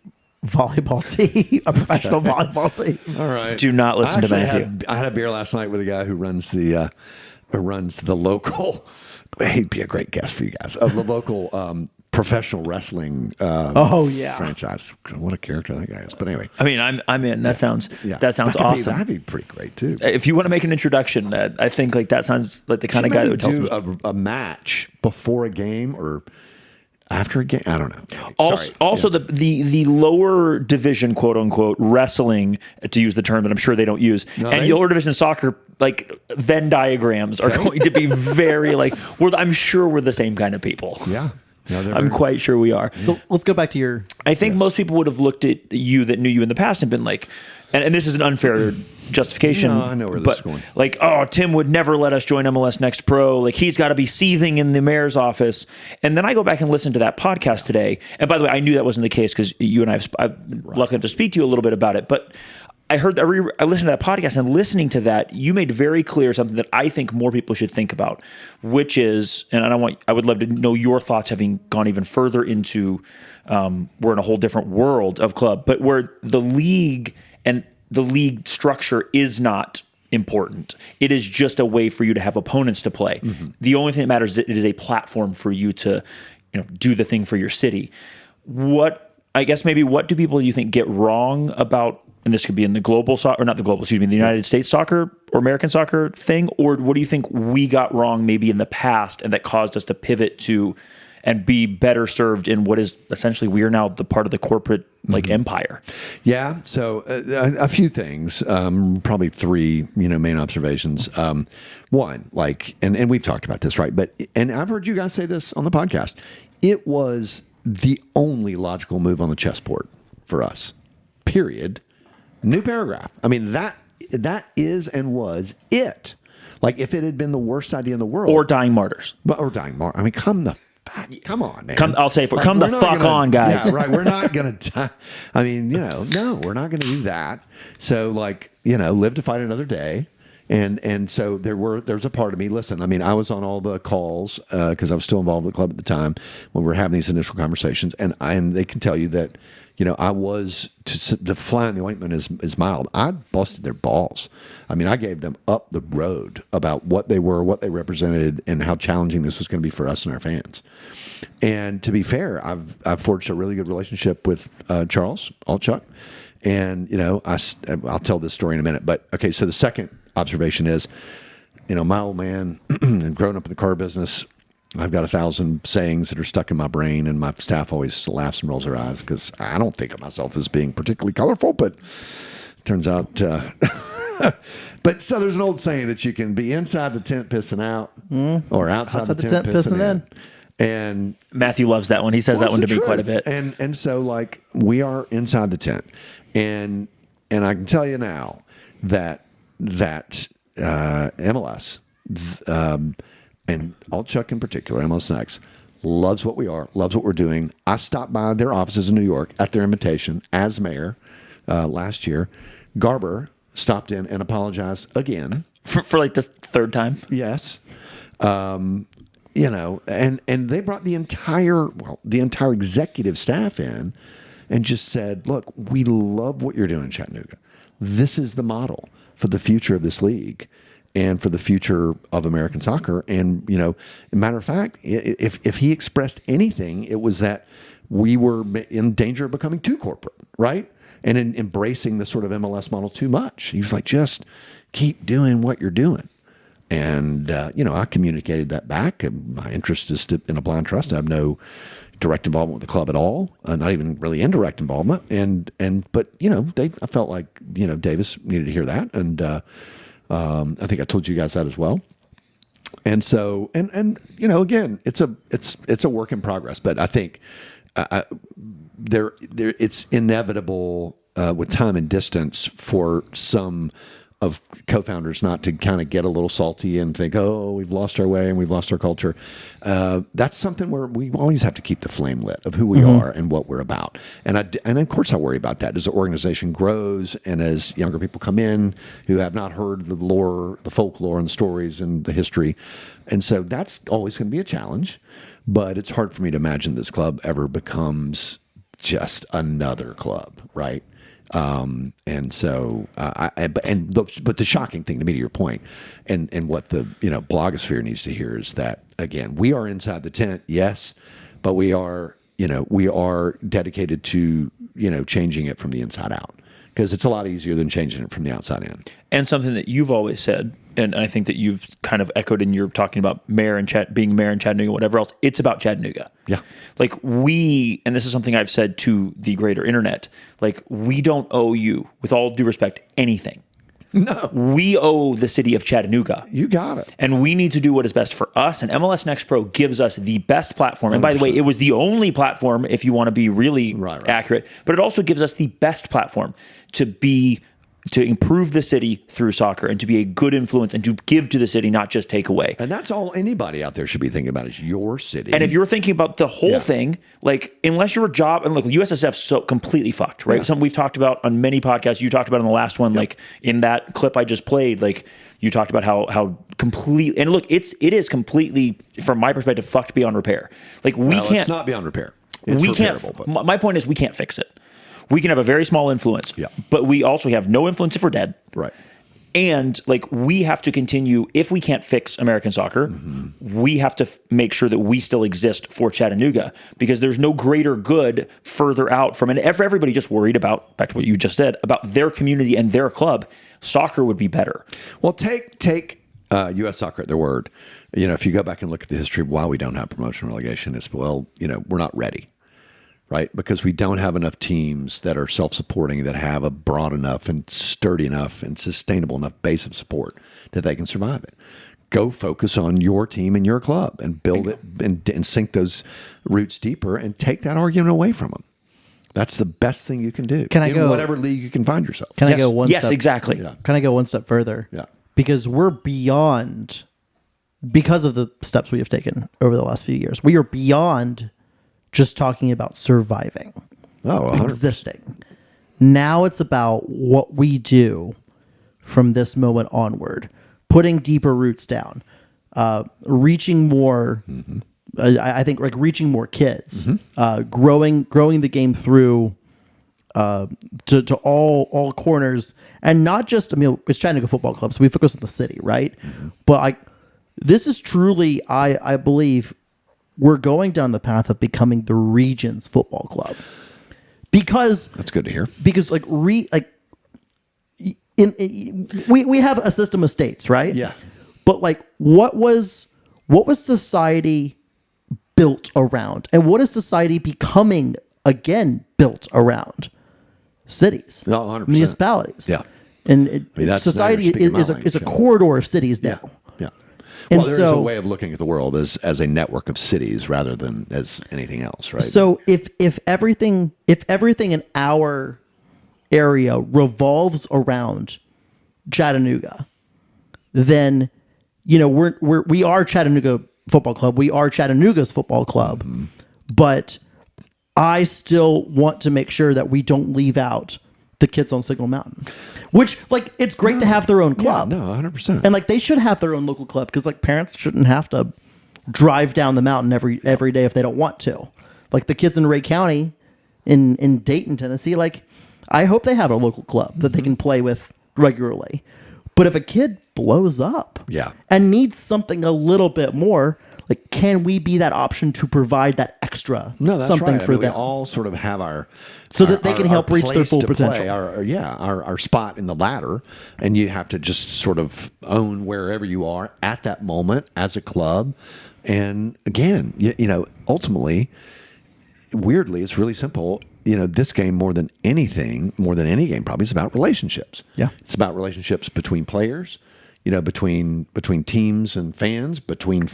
volleyball team, a professional volleyball team. All right. Do not listen to Matthew. I had a beer last night with a guy who runs the local. He'd be a great guest for you guys. Of the local professional wrestling. Franchise. What a character that guy is. But anyway, I mean, I'm in. That sounds awesome. That'd be pretty great too. If you want to make an introduction, I think like that sounds like the kind of guy that would tell do some. a match before a game or after a game. I don't know. Also, the lower division, quote unquote, wrestling, to use the term that I'm sure they don't use, and the lower division soccer, like Venn diagrams are going to be very like. I'm sure we're the same kind of people. Yeah. No, I'm quite sure we are. So let's go back to your. I think most people would have looked at you that knew you in the past and been like, and this is an unfair justification. No, I know where this is going. Like, oh, Tim would never let us join MLS Next Pro. Like, he's got to be seething in the mayor's office. And then I go back and listen to that podcast today. And by the way, I knew that wasn't the case because you and I've been lucky enough to speak to you a little bit about it. But I listened to that podcast, and listening to that, you made very clear something that I think more people should think about, which is, and I would love to know your thoughts, having gone even further into, we're in a whole different world of club, but where the league and the league structure is not important. It is just a way for you to have opponents to play. Mm-hmm. The only thing that matters is it is a platform for you to, do the thing for your city. What do people you think get wrong about, and this could be in the global soccer, or not the global, the United States soccer or American soccer thing, or what do you think we got wrong maybe in the past and that caused us to pivot to and be better served in what is essentially, we are now the part of the corporate empire? Yeah. So a few things, probably three, main observations. One, and we've talked about this, right? And I've heard you guys say this on the podcast. It was the only logical move on the chessboard for us, period. New paragraph. I mean, that is and was it. Like, if it had been the worst idea in the world. Or dying martyrs. I mean, come on, man. Come the fuck on, guys. Yeah, right. We're not going to die. I mean, no, we're not going to do that. So, live to fight another day. And so there's a part of me. Listen, I mean, I was on all the calls because I was still involved with the club at the time when we were having these initial conversations, and they can tell you that, I was the fly in the ointment is mild. I busted their balls. I mean, I gave them up the road about what they were, what they represented, and how challenging this was going to be for us and our fans. And to be fair, I've forged a really good relationship with Charles Altchuck, and I'll tell this story in a minute. But okay, so the second observation is, my old man and growing up in the car business, I've got 1,000 sayings that are stuck in my brain, and my staff always laughs and rolls their eyes because I don't think of myself as being particularly colorful, but turns out. But so there's an old saying that you can be inside the tent pissing out, or outside the tent pissing in. And Matthew loves that one. He says that one to me quite a bit. And so like we are inside the tent, and I can tell you now that MLS and all Chuck in particular, MLS Next, loves what we are, loves what we're doing. I stopped by their offices in New York at their invitation as mayor last year. Garber stopped in and apologized again For like the third time. Yes. You know, and they brought the entire executive staff in and just said, look, we love what you're doing in Chattanooga. This is the model for the future of this league and for the future of American soccer. And, you know, as a matter of fact, if he expressed anything, it was that we were in danger of becoming too corporate, right? And in embracing the sort of MLS model too much. He was like, just keep doing what you're doing. And, you know, I communicated that back. My interest is in a blind trust. I have no direct involvement with the club at all, not even really indirect involvement. But, you know, I felt like, you know, Davis needed to hear that. And I think I told you guys that as well. And so, and you know, again, it's a work in progress. But I think it's inevitable with time and distance for some of co-founders not to kind of get a little salty and think, oh, we've lost our way and we've lost our culture. That's something where we always have to keep the flame lit of who we are and what we're about. And of course I worry about that as the organization grows and as younger people come in who have not heard the lore, the folklore and the stories and the history. And so that's always going to be a challenge, but it's hard for me to imagine this club ever becomes just another club, right? And so, but the shocking thing to me, to your point, and what the, you know, blogosphere needs to hear is that, again, we are inside the tent, yes, but we are dedicated to, you know, changing it from the inside out, because it's a lot easier than changing it from the outside in. And something that you've always said, and I think that you've kind of echoed in your talking about being mayor in Chattanooga, whatever else, it's about Chattanooga. Yeah. Like and this is something I've said to the greater internet, like we don't owe you, with all due respect, anything. No. We owe the city of Chattanooga. You got it. And we need to do what is best for us. And MLS Next Pro gives us the best platform. And by the way, it was the only platform, if you want to be really accurate, but it also gives us the best platform to improve the city through soccer and to be a good influence and to give to the city, not just take away. And that's all anybody out there should be thinking about is your city. And if you're thinking about the whole thing, like unless your job, and look, USSF's so completely fucked, right? Something we've talked about on many podcasts. You talked about in the last one, like in that clip I just played, like you talked about how complete, and look, it is completely, from my perspective, fucked beyond repair. Like it's not beyond repair. It's repairable, but my point is we can't fix it. We can have a very small influence, but we also have no influence if we're dead. Right. And like we have to continue, if we can't fix American soccer, we have to make sure that we still exist for Chattanooga, because there's no greater good further out from, and if everybody just worried about, back to what you just said, about their community and their club, soccer would be better. Well, take U.S. soccer at their word. You know, if you go back and look at the history of why we don't have promotion and relegation, it's, well, you know, we're not ready. Right? Because we don't have enough teams that are self-supporting, that have a broad enough and sturdy enough and sustainable enough base of support that they can survive it. Go focus on your team and your club and build it and sink those roots deeper and take that argument away from them. That's the best thing you can do. Can I go whatever league you can find yourself? Can I go one step? Yes, exactly. Yeah. Can I go one step further? Yeah. Because we're beyond, because of the steps we have taken over the last few years, we are beyond just talking about surviving, 100%. existing. Now it's about what we do from this moment onward, putting deeper roots down, reaching more. I think like reaching more kids, growing the game through to all corners, and not just. I mean, it's Chattanooga Football Club, so we focus on the city, right? But this is truly, I believe, we're going down the path of becoming the region's football club, because That's good to hear. Because we have a system of states, right? Yeah. But like, what was society built around, and what is society becoming again built around? cities. Oh, 100%. Municipalities. Yeah. And that's society now you're speaking my is a language, corridor of cities now. Yeah. And Well, there is a so- way of looking at the world as a network of cities rather than as anything else, right? So if everything in our area revolves around Chattanooga, then we are Chattanooga Football Club. We are Chattanooga's football club, but I still want to make sure that we don't leave out the kids on Signal Mountain, which it's great to have their own club. Yeah, no, 100%. And they should have their own local club because parents shouldn't have to drive down the mountain every day if they don't want to. The kids in Ray County, in Dayton, Tennessee, I hope they have a local club that they can play with regularly. But if a kid blows up, and needs something a little bit more, can we be that option to provide that extra something right. for them? We all sort of have our that they can help reach their place full to potential. play, our spot in the ladder, and you have to just sort of own wherever you are at that moment as a club. And again, ultimately, weirdly, it's really simple. This game more than any game probably is about relationships. Yeah. It's about relationships between players, between teams and fans, between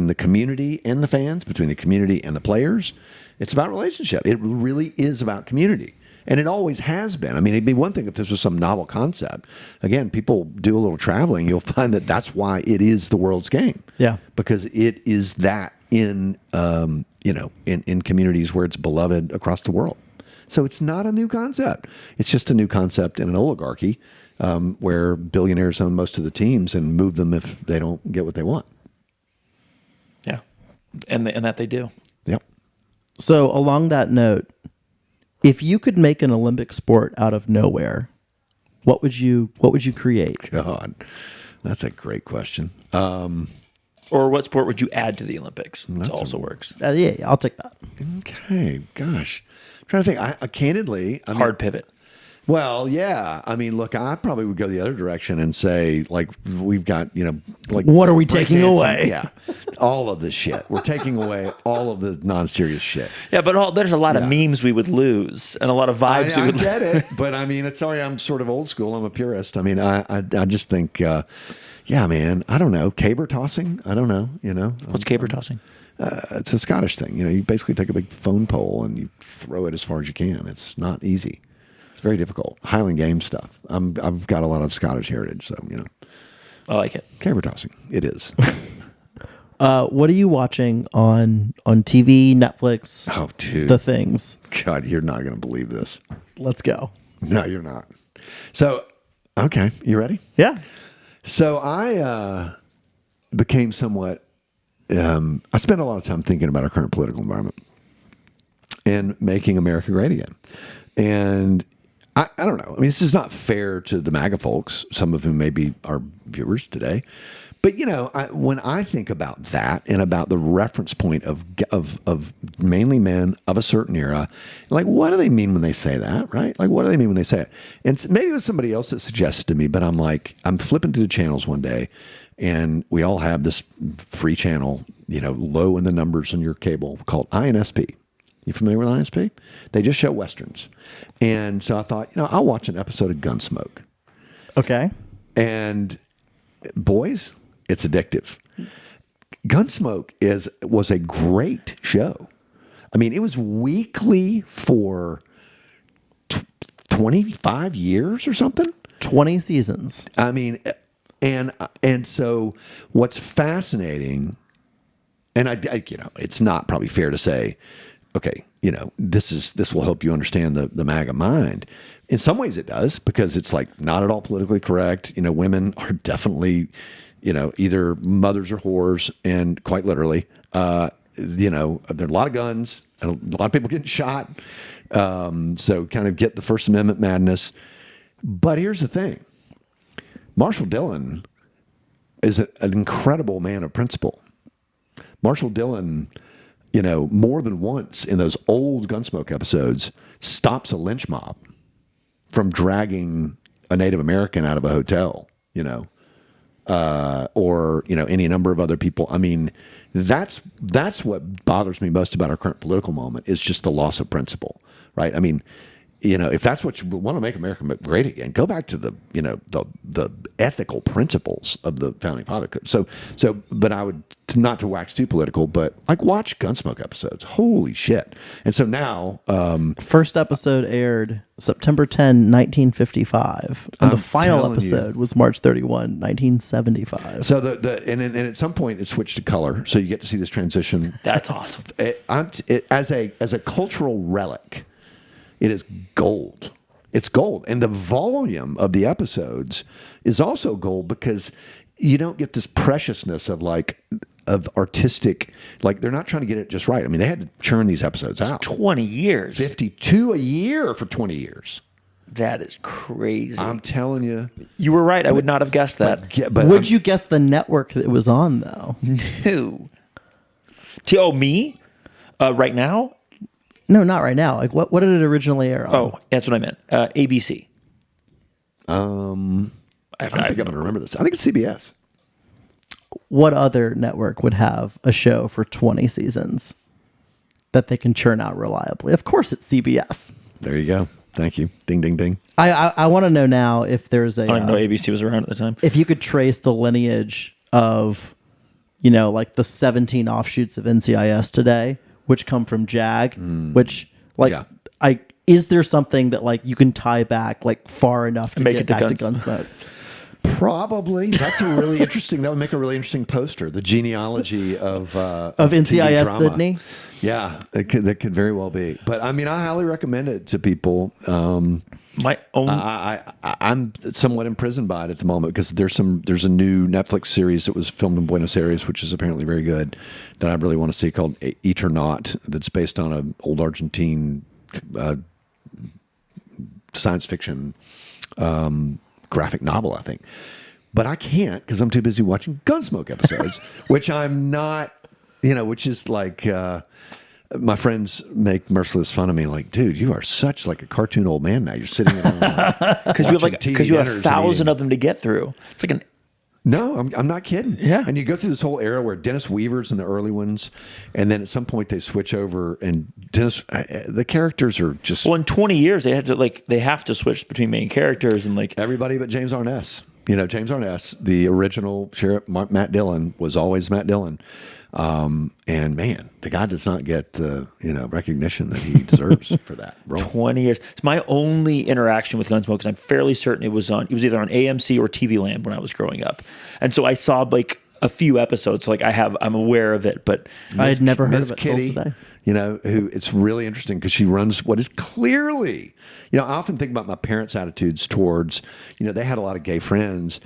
the community and the fans, between the community and the players. It's about relationship. It really is about community. And it always has been. I mean, it'd be one thing if this was some novel concept. Again, people do a little traveling, you'll find that that's why it is the world's game. Yeah. Because it is that in communities where it's beloved across the world. So it's not a new concept. It's just a new concept in an oligarchy where billionaires own most of the teams and move them if they don't get what they want. Yeah. And that they do. Yep. So along that note, if you could make an Olympic sport out of nowhere, what would you create? God, that's a great question. Or what sport would you add to the Olympics? It also works. Yeah, I'll take that. Okay, gosh. I'm trying to think. I candidly, Hard pivot. Well, yeah. I mean, look, I probably would go the other direction and say, we've got, what are we taking breakdancing. away? Yeah, all of the shit. We're taking away all of the non-serious shit. Yeah, but there's a lot of memes we would lose and a lot of vibes we I would get it, but I mean, sorry, I'm sort of old school. I'm a purist. I mean, I just think, yeah, man, I don't know. Caber tossing? I don't know, What's caber tossing? It's a Scottish thing. You basically take a big phone pole and you throw it as far as you can. It's not easy. It's very difficult. Highland Games stuff. I've got a lot of Scottish heritage, so I like it. Caber tossing. It is. What are you watching on TV, Netflix? Oh, dude. The things. God, you're not going to believe this. Let's go. No, you're not. So, okay, you ready? Yeah. So I became somewhat. I spent a lot of time thinking about our current political environment and making America great again. And I don't know. I mean, this is not fair to the MAGA folks, some of whom may be our viewers today. But when I think about that and about the reference point of mainly men of a certain era, what do they mean when they say that, right? What do they mean when they say it? And maybe it was somebody else that suggested to me, but I'm flipping through the channels one day, and we all have this free channel, low in the numbers on your cable called INSP. You familiar with INSP? They just show Westerns. And so I thought, I'll watch an episode of Gunsmoke. Okay. And boys, it's addictive. Gunsmoke was a great show. I mean, it was weekly for 25 years or something. 20 seasons. I mean, and so what's fascinating, and I it's not probably fair to say, okay, this will help you understand the MAGA mind. In some ways it does, because it's not at all politically correct. Women are definitely, either mothers or whores, and quite literally, there are a lot of guns and a lot of people getting shot. So kind of get the First Amendment madness. But here's the thing. Marshall Dillon is an incredible man of principle. Marshall Dillon, more than once in those old Gunsmoke episodes, stops a lynch mob from dragging a Native American out of a hotel, or any number of other people. I mean, that's what bothers me most about our current political moment is just the loss of principle, right? I mean, if that's what you want to make America great again, go back to the ethical principles of the founding father. But I would, not to wax too political, but like watch Gunsmoke episodes. Holy shit! And so now, First episode aired September 10, 1955, and the I'm final telling you. episode was March 31, 1975. so and at some point it switched to color, so you get to see this transition. That's awesome. As a cultural relic, it is gold. It's gold. And the volume of the episodes is also gold because you don't get this preciousness of artistic, like they're not trying to get it just right. I mean, they had to churn these episodes out. 20 years. 52 a year for 20 years. That is crazy. I'm telling you. You were right. I would not have guessed that. But Would you guess the network that it was on, though? No. Me? Right now? No, not right now. Like, what did it originally air on? Oh, that's what I meant. ABC. I don't think I'm going to remember this. I think it's CBS. What other network would have a show for 20 seasons that they can churn out reliably? Of course, it's CBS. There you go. Thank you. Ding, ding, ding. I want to know now if there's a... I didn't know ABC was around at the time. if you could trace the lineage of, like the 17 offshoots of NCIS today, which come from JAG, which Yeah. is there something that like you can tie back like far enough to Make get it to back to Guns- Gunsmoke? Probably. That's a really interesting. That would make a really interesting poster. The genealogy of NCIS TV drama. Sydney? Yeah, that could very well be. But I mean, I highly recommend it to people. My own. I'm somewhat imprisoned by it at the moment because there's a new Netflix series that was filmed in Buenos Aires, which is apparently very good, that I really want to see, called Eternaut, that's based on an old Argentine science fiction graphic novel, I think. But I can't because I'm too busy watching Gunsmoke episodes, which I'm not, which is like... my friends make merciless fun of me, like, dude, you are such like a cartoon old man now. You're sitting at home Because you have 1,000 of them to get through. It's like No, I'm not kidding. Yeah. And you go through this whole era where Dennis Weaver's in the early ones, and then at some point they switch over, and the characters are just in 20 years they have to switch between main characters and like everybody but James Arness. James Arness, the original Sheriff Matt Dillon, was always Matt Dillon. And man, the guy does not get the recognition that he deserves for that role. 20 years. It's my only interaction with Gunsmoke because I'm fairly certain it was either on AMC or TV Land when I was growing up. And so I saw like a few episodes. So like I'm aware of it, but I had never heard Miss of it till Kitty, today. who it's really interesting because she runs what is clearly, I often think about my parents' attitudes towards, they had a lot of gay friends.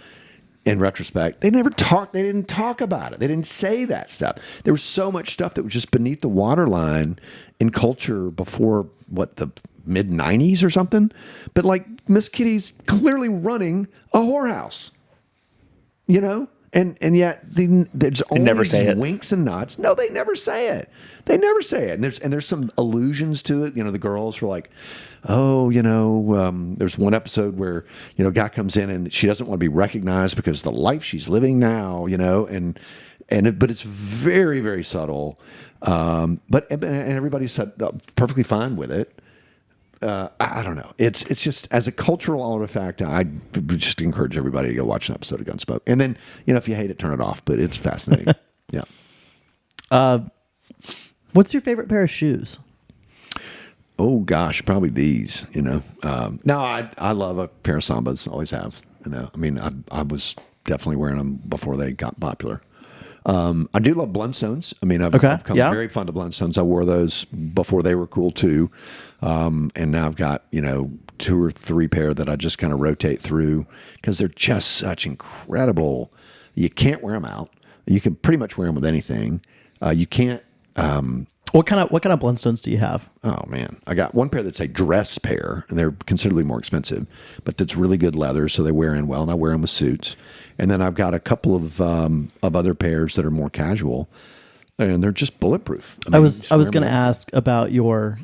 In retrospect, they didn't talk about it. They didn't say that stuff. There was so much stuff that was just beneath the waterline in culture before the mid 90s or something. But like Miss Kitty's clearly running a whorehouse, and yet there's only never say it. winks and nods. No, they never say it. They never say it. And there's some allusions to it. The girls were like, oh, there's one episode where, a guy comes in and she doesn't want to be recognized because the life she's living now, but it's very, very subtle. But everybody's perfectly fine with it. I don't know. It's just, as a cultural artifact, I would just encourage everybody to go watch an episode of Gunsmoke. And then, if you hate it, turn it off. But it's fascinating. Yeah. What's your favorite pair of shoes? Oh gosh, probably these. No, I love a pair of Sambas. Always have. I mean, I was definitely wearing them before they got popular. I do love Blundstones. I mean, I've become very fond of Blundstones. I wore those before they were cool too, and now I've got 2 or 3 pair that I just kind of rotate through because they're just such incredible. You can't wear them out. You can pretty much wear them with anything. You can't. What kind of Blundstones do you have? Oh man, I got one pair that's a dress pair, and they're considerably more expensive, but that's really good leather, so they wear in well, and I wear them with suits. And then I've got a couple of other pairs that are more casual, and they're just bulletproof. I was going to ask about your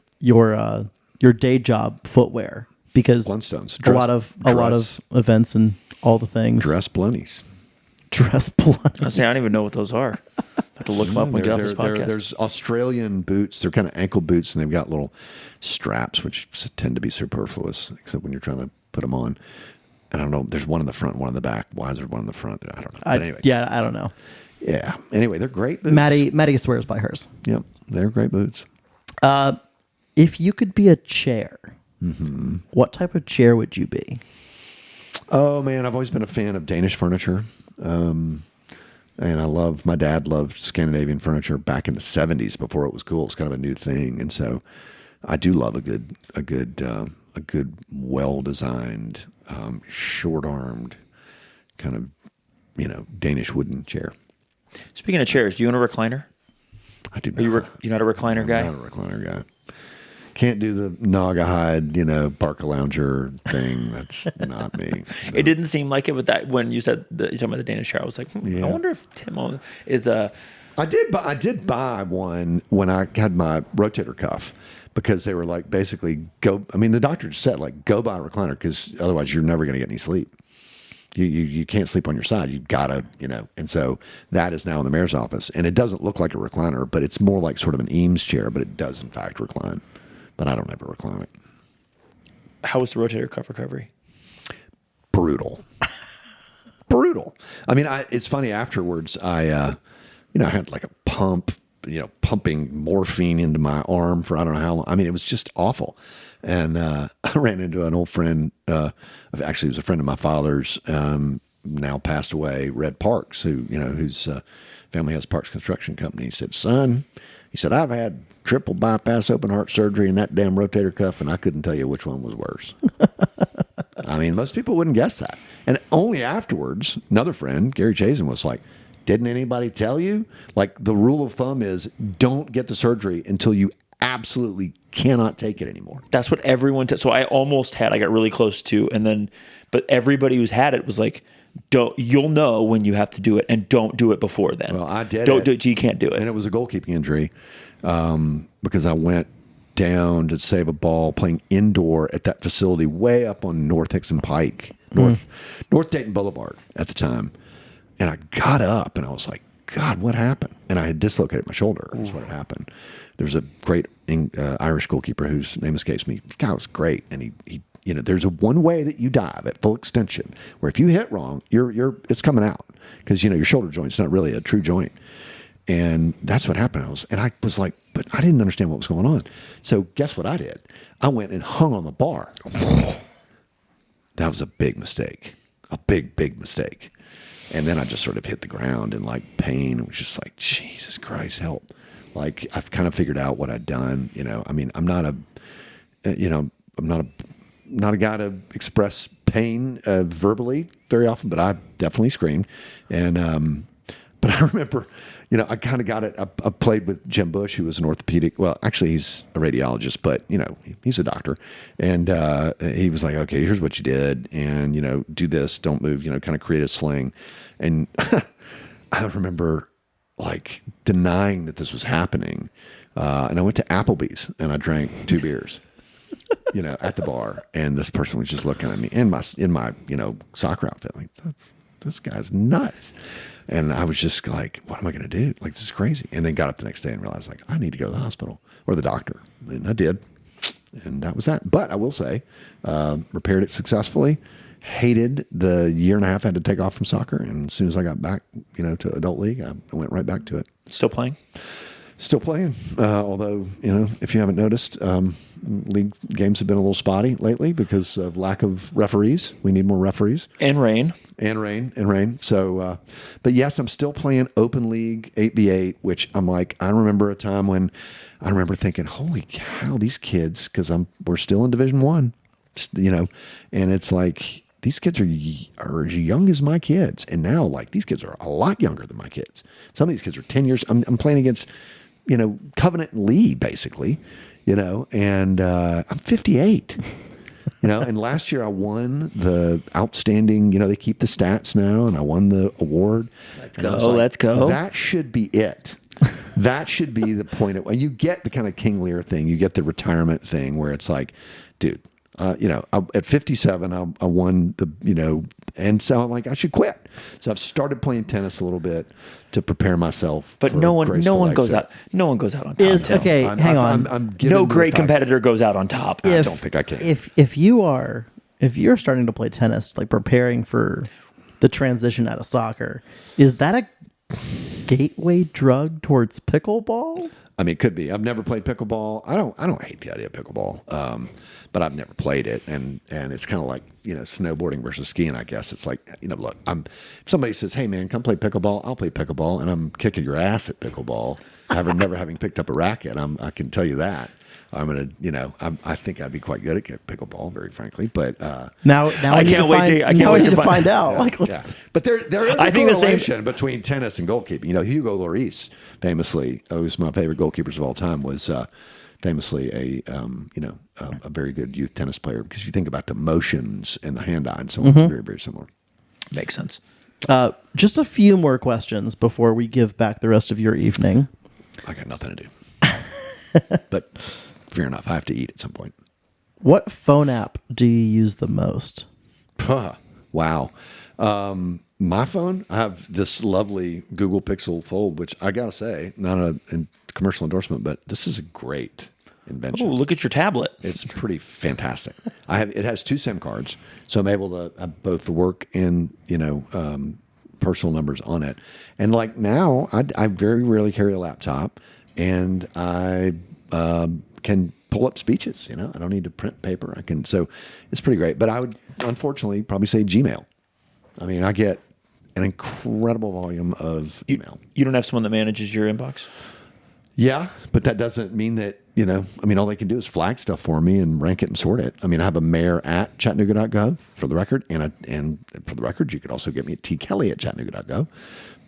day job footwear because Blundstones. a lot of events and all the things. Dress blunnies. Dress blunt. I don't even know what those are. I have to look them up when we get off this podcast. There's Australian boots. They're kind of ankle boots, and they've got little straps, which tend to be superfluous, except when you're trying to put them on. And I don't know. There's one in the front, one in the back. Why is there one in the front? I don't know. But anyway. Yeah, I don't know. Yeah. Anyway, they're great boots. Maddie swears by hers. Yep. They're great boots. If you could be a chair, what type of chair would you be? Oh, man. I've always been a fan of Danish furniture. And my dad loved Scandinavian furniture back in the 70s before it was cool. It was kind of a new thing. And so I do love a good, well-designed, short-armed kind of, Danish wooden chair. Speaking of chairs, do you own a recliner? I do not. You're not a recliner guy? I'm not a recliner guy. Can't do the Naga hide, Barca lounger thing. That's not me. No. It didn't seem like it with that when you said you're talking about the Danish chair. I was like, I wonder if Tim is a. I did buy one when I had my rotator cuff because they were like basically the doctor just said like go buy a recliner because otherwise you're never going to get any sleep. You can't sleep on your side. You've got to, and so that is now in the mayor's office. And it doesn't look like a recliner, but it's more like sort of an Eames chair, but it does in fact recline. But I don't ever recline it. How was the rotator cuff recovery? Brutal. Brutal. I mean, it's funny afterwards, I had like a pump, pumping morphine into my arm for I don't know how long. I mean, it was just awful. And I ran into an old friend, actually it was a friend of my father's, now passed away, Red Parks, whose family has Parks Construction Company. He said, son, I've had triple bypass open heart surgery and that damn rotator cuff, and I couldn't tell you which one was worse. I mean, most people wouldn't guess that. And only afterwards, another friend, Gary Chazen, was like, didn't anybody tell you? Like, the rule of thumb is don't get the surgery until you absolutely cannot take it anymore. That's what everyone so I got really close to, but everybody who's had it was like, you'll know when you have to do it, and don't do it before then. Well, I did. Don't do it. You can't do it. And it was a goalkeeping injury because I went down to save a ball playing indoor at that facility way up on North Hickson Pike, North Dayton Boulevard at the time. And I got up and I was like, God, what happened? And I had dislocated my shoulder. That's what had happened. There's a great Irish goalkeeper whose name escapes me. The guy was great, and he there's a one way that you dive at full extension, where if you hit wrong, it's coming out because your shoulder joint's not really a true joint, and that's what happened. I was like, but I didn't understand what was going on. So guess what I did? I went and hung on the bar. That was a big mistake, a big mistake. And then I just sort of hit the ground in like pain. It was just like, Jesus Christ, help. Like, I've kind of figured out what I'd done. I mean, I'm not a guy to express pain verbally very often, but I definitely screamed. And, but I remember, I kind of got it. I played with Jim Bush, who was an orthopedic. Well, actually, he's a radiologist, but he's a doctor. And he was like, "Okay, here's what you did, and do this, don't move. Kind of create a sling." And I remember like denying that this was happening. And I went to Applebee's and I drank 2 beers, at the bar. And this person was just looking at me in my soccer outfit, like, this guy's nuts. And I was just like, what am I going to do? Like, this is crazy. And then got up the next day and realized, like, I need to go to the hospital or the doctor. And I did. And that was that. But I will say, repaired it successfully. Hated the year and a half I had to take off from soccer. And as soon as I got back, to adult league, I went right back to it. Still playing? Still playing. Although, if you haven't noticed, league games have been a little spotty lately because of lack of referees. We need more referees. And rain. So, but yes, I'm still playing open league 8v8, which I'm like, I remember a time when I remember thinking, holy cow, these kids, because we're still in Division I, and it's like, these kids are as young as my kids. And now, like, these kids are a lot younger than my kids. Some of these kids are 10 years. I'm playing against, Covenant and Lee, basically, and I'm 58. And last year I won the outstanding, they keep the stats now, and I won the award. Let's go. That should be it. That should be the point. You get the kind of King Lear thing. You get the retirement thing where it's like, dude, At 57, I won and so I'm like, I should quit. So I've started playing tennis a little bit to prepare myself. But for no one goes exit. out. No one goes out on top. Tim. Okay, hang on. I'm giving No the great fact- competitor goes out on top. I don't think I can. If you're starting to play tennis, like preparing for the transition out of soccer, is that a gateway drug towards pickleball? I mean, it could be. I've never played pickleball. I don't hate the idea of pickleball, but I've never played it. And it's kind of like snowboarding versus skiing. I guess it's like look, if somebody says, "Hey man, come play pickleball," I'll play pickleball, and I'm kicking your ass at pickleball. Never having picked up a racket, I can tell you that. I'm gonna, I think I'd be quite good at pickleball, very frankly. But Now I can't wait to find out. Like, yeah. But there is a I think the same- correlation between tennis and goalkeeping. Hugo Lloris, famously, who's my favorite goalkeepers of all time, was famously a very good youth tennis player, because if you think about the motions and the hand-eye and so on, it's very, very similar. Makes sense. just a few more questions before we give back the rest of your evening. I got nothing to do. But fair enough, I have to eat at some point. What phone app do you use the most? Wow. My phone, I have this lovely Google Pixel Fold, which I got to say, not a commercial endorsement, but this is a great invention. Oh, look at your tablet. It's pretty fantastic. It has 2 SIM cards, so I'm able to have both the work and personal numbers on it. And like now, I very rarely carry a laptop, and I can pull up speeches. I don't need to print paper. So it's pretty great. But I would unfortunately probably say Gmail. I mean, I get an incredible volume of email. You don't have someone that manages your inbox? Yeah, but that doesn't mean that, all they can do is flag stuff for me and rank it and sort it. I mean, I have a mayor at Chattanooga.gov for the record. And for the record, you could also get me at tkelly@Chattanooga.gov.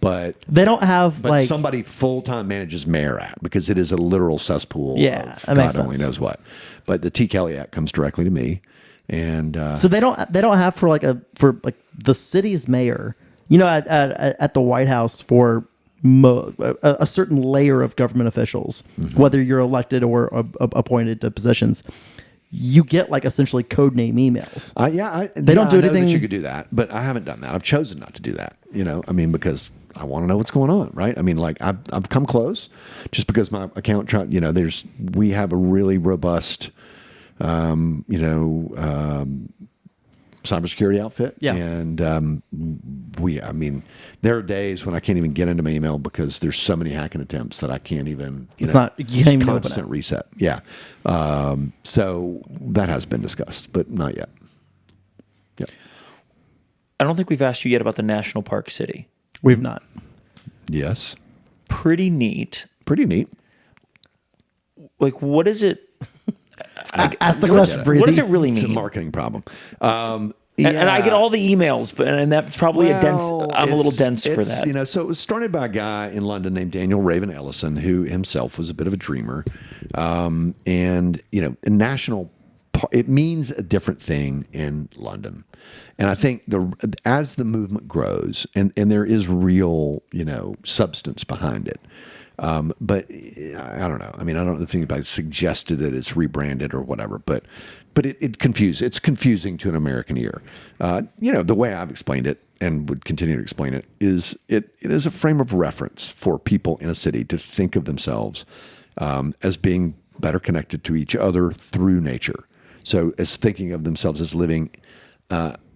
But they don't have somebody full-time manages mayor at, because it is a literal cesspool. Yeah, of that makes God only sense. knows what. But the T Kelly at comes directly to me. And so they don't have for the city's mayor, at the White House for a certain layer of government officials, whether you're elected or appointed to positions, you get essentially code name emails. They don't do anything. That you could do that, but I haven't done that. I've chosen not to do that. Because I want to know what's going on, right? I've come close, just because my account. We have a really robust, cybersecurity outfit. Yeah. And there are days when I can't even get into my email because there's so many hacking attempts that I can't even, You can't even open constant it. reset. Yeah. So that has been discussed, but not yet. Yeah. I don't think we've asked you yet about the National Park City. We've not. Yes. Pretty neat. Pretty neat. What is it? Ask the What- question, Breezy. What does it really It's a mean? marketing problem. And I get all the emails, and that's probably a dense. I'm a little dense for that. So it was started by a guy in London named Daniel Raven Ellison, who himself was a bit of a dreamer. It means a different thing in London. And I think as the movement grows, and there is real, substance behind it. But I don't know. I don't know if anybody suggested that it's rebranded or whatever, but it's confusing to an American ear. The way I've explained it and would continue to explain it is it is a frame of reference for people in a city to think of themselves as being better connected to each other through nature. So as thinking of themselves as living,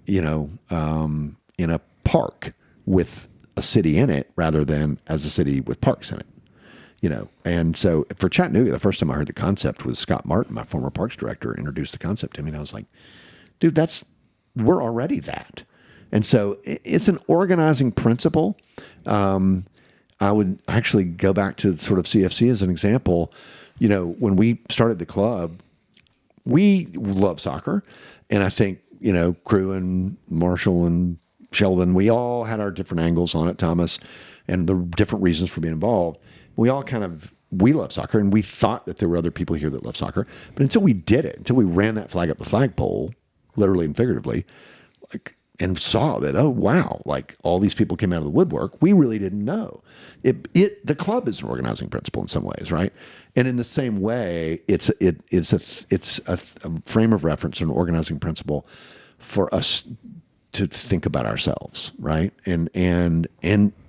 in a park with a city in it rather than as a city with parks in it. And so for Chattanooga, the first time I heard the concept was Scott Martin, my former parks director, introduced the concept to me. And I was like, dude, we're already that. And so it's an organizing principle. I would actually go back to sort of CFC as an example. When we started the club, we love soccer. And I think, Crew and Marshall and Sheldon, we all had our different angles on it, Thomas, and the different reasons for being involved. We all we love soccer, and we thought that there were other people here that love soccer. But until we did it, until we ran that flag up the flagpole, literally and figuratively, and saw that, oh wow, like all these people came out of the woodwork. We really didn't know. The club is an organizing principle in some ways, right? And in the same way, it's a frame of reference, an organizing principle for us to think about ourselves, right? And it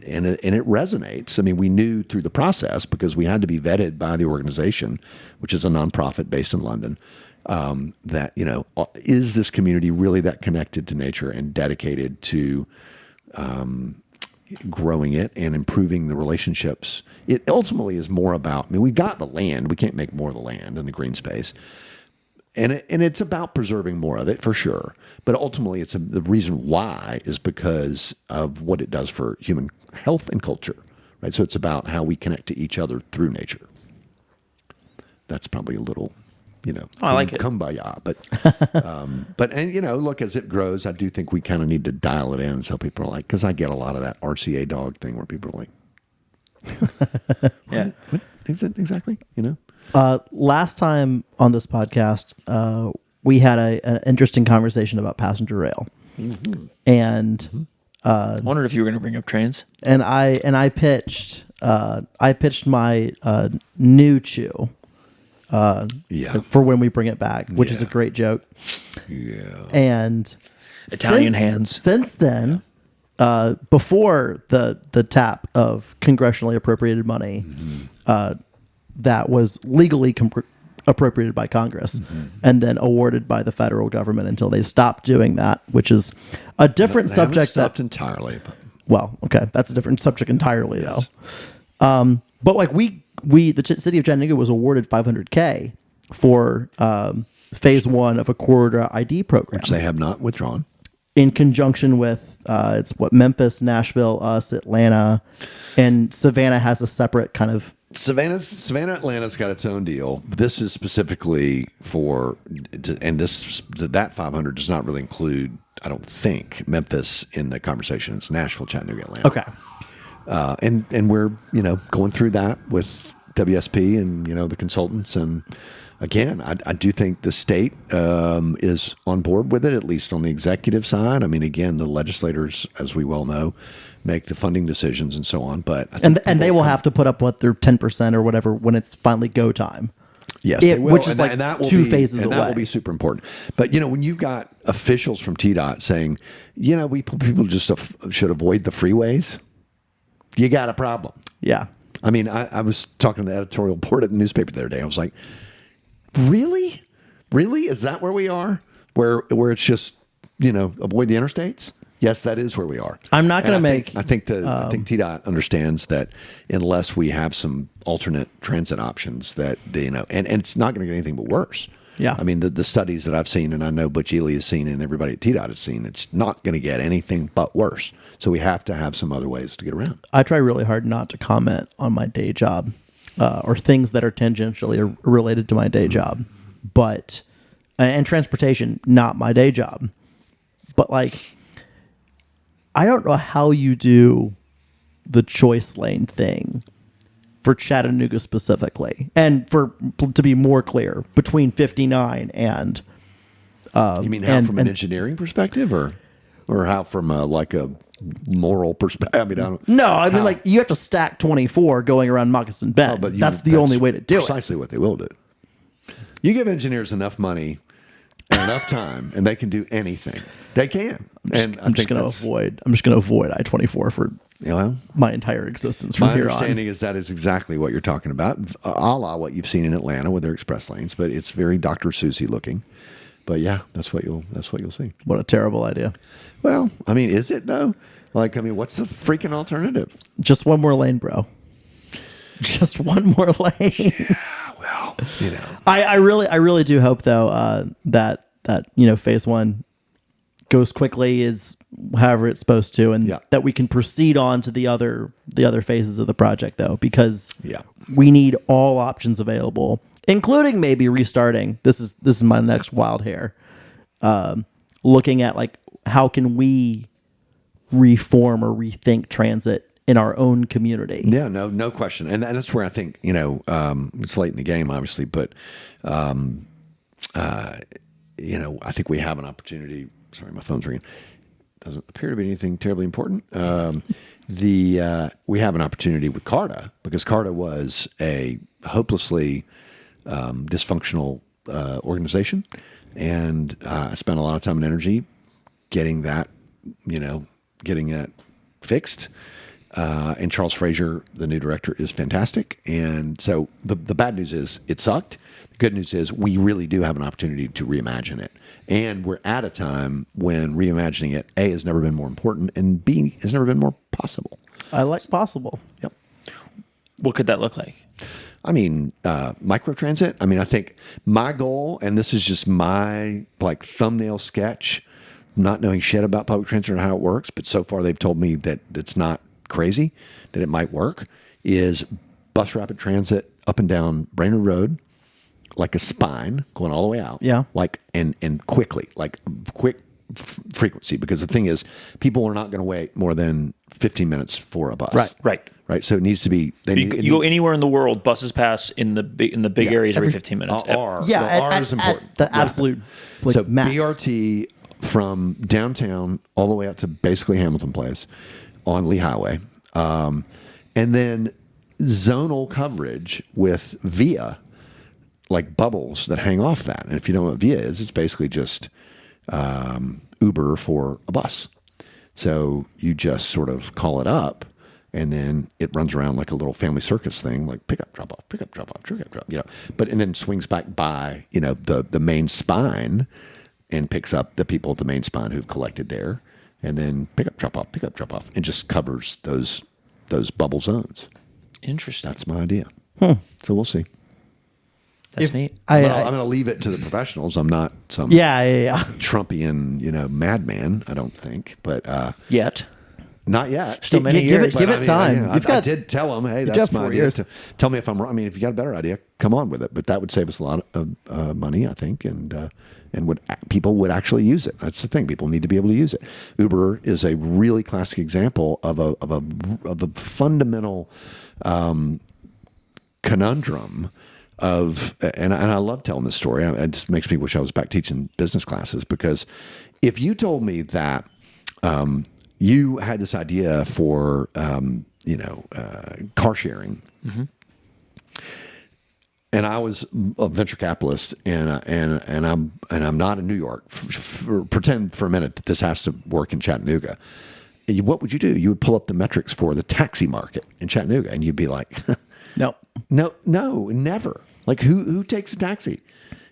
resonates. I mean, we knew through the process, because we had to be vetted by the organization, which is a nonprofit based in London, that, is this community really that connected to nature and dedicated to growing it and improving the relationships? It ultimately is more about, I mean, we've got the land. We can't make more of the land and the green space. And it's about preserving more of it, for sure. But ultimately, the reason why is because of what it does for human health and culture, right? So it's about how we connect to each other through nature. That's probably a little, I like it. Kumbaya. But look, as it grows, I do think we kind of need to dial it in. So people are like, because I get a lot of that RCA dog thing where people are like, Yeah. what is it exactly? Last time on this podcast, we had an interesting conversation about passenger rail, and I wondered if you were going to bring up trains. and I pitched my new chew for when we bring it back, which is a great joke. Yeah. And Italian hands. Since then, before the tap of congressionally appropriated money, that was legally appropriated by Congress and then awarded by the federal government until they stopped doing that, which is a different They haven't subject. stopped entirely. But Well, okay, that's a different subject entirely, though. But like the city of Chattanooga was awarded $500K for phase one of a corridor ID program, which they have not withdrawn. in conjunction with Memphis, Nashville, us, Atlanta, and Savannah has a separate kind of. Savannah, Atlanta's got its own deal. This is specifically for, and that 500 does not really include, I don't think, Memphis in the conversation. It's Nashville, Chattanooga, Atlanta. Okay. And we're going through that with WSP and the consultants. And again, I do think the state is on board with it, at least on the executive side. I mean, again, the legislators, as we well know, make the funding decisions and so on. But I think And they will have to put up their 10% or whatever when it's finally go time. Yes, they will. Which is and that will two be, phases and away. that will be super important. But when you've got officials from TDOT saying, people just should avoid the freeways, you got a problem. Yeah. I mean, I was talking to the editorial board at the newspaper the other day. I was like, really? Is that where we are? Where it's just, avoid the interstates? Yes, that is where we are. I'm not going to make. I think TDOT understands that unless we have some alternate transit options, that and it's not going to get anything but worse. Yeah. I mean, the studies that I've seen, and I know Butch Ely has seen, and everybody at TDOT has seen, it's not going to get anything but worse. So we have to have some other ways to get around. I try really hard not to comment on my day job or things that are tangentially related to my day job, but and transportation, not my day job. But like, I don't know how you do the choice lane thing for Chattanooga specifically, and to be more clear, between 59 and. You mean how from an engineering perspective, or how from a moral perspective? I mean, I don't. No, I mean like you have to stack 24 going around Moccasin Bend. But that's the only way to do it. Precisely what they will do. You give engineers enough money and enough time, and they can do anything. They can. I'm just going to avoid I-24 for my entire existence from my here on. My understanding is that is exactly what you're talking about, a la what you've seen in Atlanta with their express lanes, but it's very Dr. Seussy looking. But yeah, that's what you'll see. What a terrible idea. Well, I mean, is it though? What's the freaking alternative? Just one more lane, bro. Just one more lane. Yeah, well, I really do hope though that phase one goes quickly, is however it's supposed to, and that we can proceed on to the other phases of the project though, because we need all options available, including maybe restarting. This is my next wild hair. Looking at how can we reform or rethink transit in our own community? Yeah, no question, and that's where I think it's late in the game, obviously, but I think we have an opportunity. Sorry, my phone's ringing. doesn't appear to be anything terribly important. We have an opportunity with CARTA because CARTA was a hopelessly dysfunctional organization, and I spent a lot of time and energy getting that fixed. And Charles Frazier, the new director, is fantastic. And so the bad news is it sucked. The good news is we really do have an opportunity to reimagine it. And we're at a time when reimagining it, A, has never been more important, and B, has never been more possible. I like possible. Yep. What could that look like? I mean, microtransit. I mean, I think my goal, and this is just my thumbnail sketch, not knowing shit about public transit or how it works, but so far they've told me that it's not crazy, that it might work, is bus rapid transit up and down Brainerd Road, like a spine going all the way out. Yeah. And quickly, quick frequency, because the thing is, people are not going to wait more than 15 minutes for a bus. Right. So it needs to be. You go anywhere in the world, buses pass in the big areas every 15 minutes. The R is important. The absolute max. BRT from downtown all the way up to basically Hamilton Place on Lee Highway, and then zonal coverage with VIA, like bubbles that hang off that. And if you know what VIA is, it's basically just Uber for a bus. So you just sort of call it up, and then it runs around like a little family circus thing, like pick up, drop off, pick up, drop off, pick up, drop. And then swings back by the main spine, and picks up the people at the main spine who've collected there, and then pick up, drop off, and just covers those bubble zones. Interesting. That's my idea. So we'll see. That's neat. I'm going to leave it to the professionals. I'm not some Trumpian, madman, I don't think. But yet. Not yet. Still many years. Give it time. I did tell them, hey, that's my idea. Tell me if I'm wrong. I mean, if you got a better idea, come on with it. But that would save us a lot of money, I think, and people would actually use it. That's the thing. People need to be able to use it. Uber is a really classic example of a fundamental conundrum and I love telling this story. It just makes me wish I was back teaching business classes, because if you told me that you had this idea for car sharing, mm-hmm. and I was a venture capitalist, and I'm not in New York. Pretend for a minute that this has to work in Chattanooga. What would you do? You would pull up the metrics for the taxi market in Chattanooga, and you'd be like, No, never. Like who takes a taxi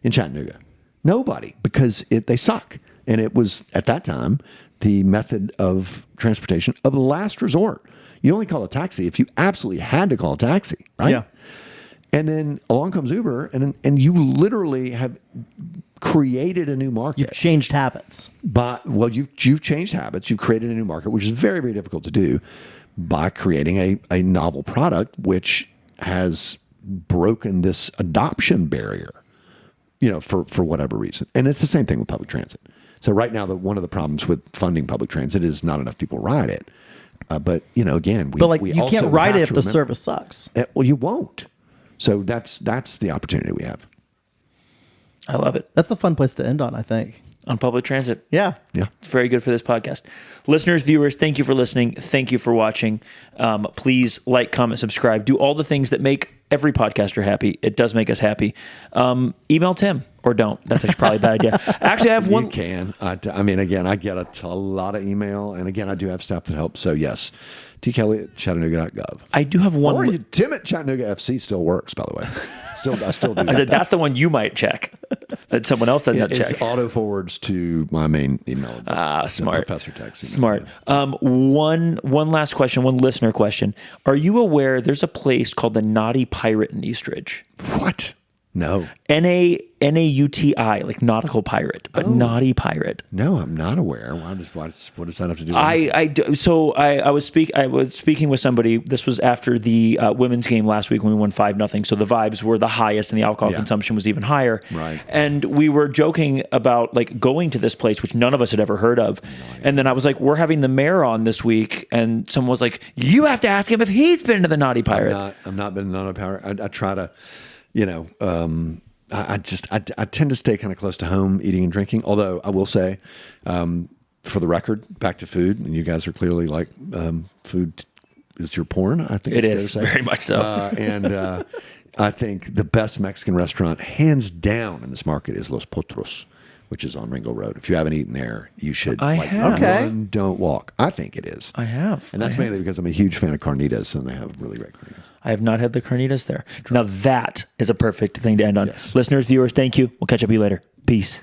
in Chattanooga? Nobody, because they suck. And it was at that time the method of transportation of last resort. You only call a taxi if you absolutely had to call a taxi, right? Yeah. And then along comes Uber, and you literally have created a new market. You've changed habits. You've changed habits. You've created a new market, which is very, very difficult to do, by creating a novel product, which has broken this adoption barrier, for whatever reason. And it's the same thing with public transit. So right now, one of the problems with funding public transit is not enough people ride it. But again, you can't ride it if the service sucks. Well, you won't. So that's the opportunity we have. I love it. That's a fun place to end on, I think. On public transit. Yeah. It's very good for this podcast. Listeners, viewers, thank you for listening. Thank you for watching. Please like, comment, subscribe. Do all the things that make every podcaster happy. It does make us happy. Email Tim, or don't. That's actually probably a bad idea. Actually, I have one. You can. Again, I get a lot of email. And again, I do have staff that help. So yes, tkelly@chattanooga.gov. I do have one. Or Tim at Chattanooga FC still works, by the way. I still do that. I said, that's the one you might check. That someone else doesn't check. It auto forwards to my main email. Smart. Professor Tex. Smart. One last question, one listener question. Are you aware there's a place called the Naughty Pirate in Eastridge? What? No. Nauti, like nautical pirate, but Naughty Pirate. No, I'm not aware. What does that have to do with I was speaking with somebody. This was after the women's game last week when we won 5-0. So the vibes were the highest and the alcohol consumption was even higher. Right. And we were joking about like going to this place, which none of us had ever heard of. And then I was like, we're having the mayor on this week. And someone was like, you have to ask him if he's been to the Naughty Pirate. I've not been to the Naughty Pirate. I try to, I tend to stay kind of close to home, eating and drinking. Although I will say, for the record, back to food, and you guys are clearly like food is your porn. I think It it's is fair to say. very much so. And I think the best Mexican restaurant, hands down, in this market is Los Potros, which is on Ringo Road. If you haven't eaten there, you should. I have. Okay. Run, don't walk. I think it is. I have. And that's mainly because I'm a huge fan of carnitas, and they have really great carnitas. I have not had the carnitas there. Now that is a perfect thing to end on. Yes. Listeners, viewers, thank you. We'll catch up with you later. Peace.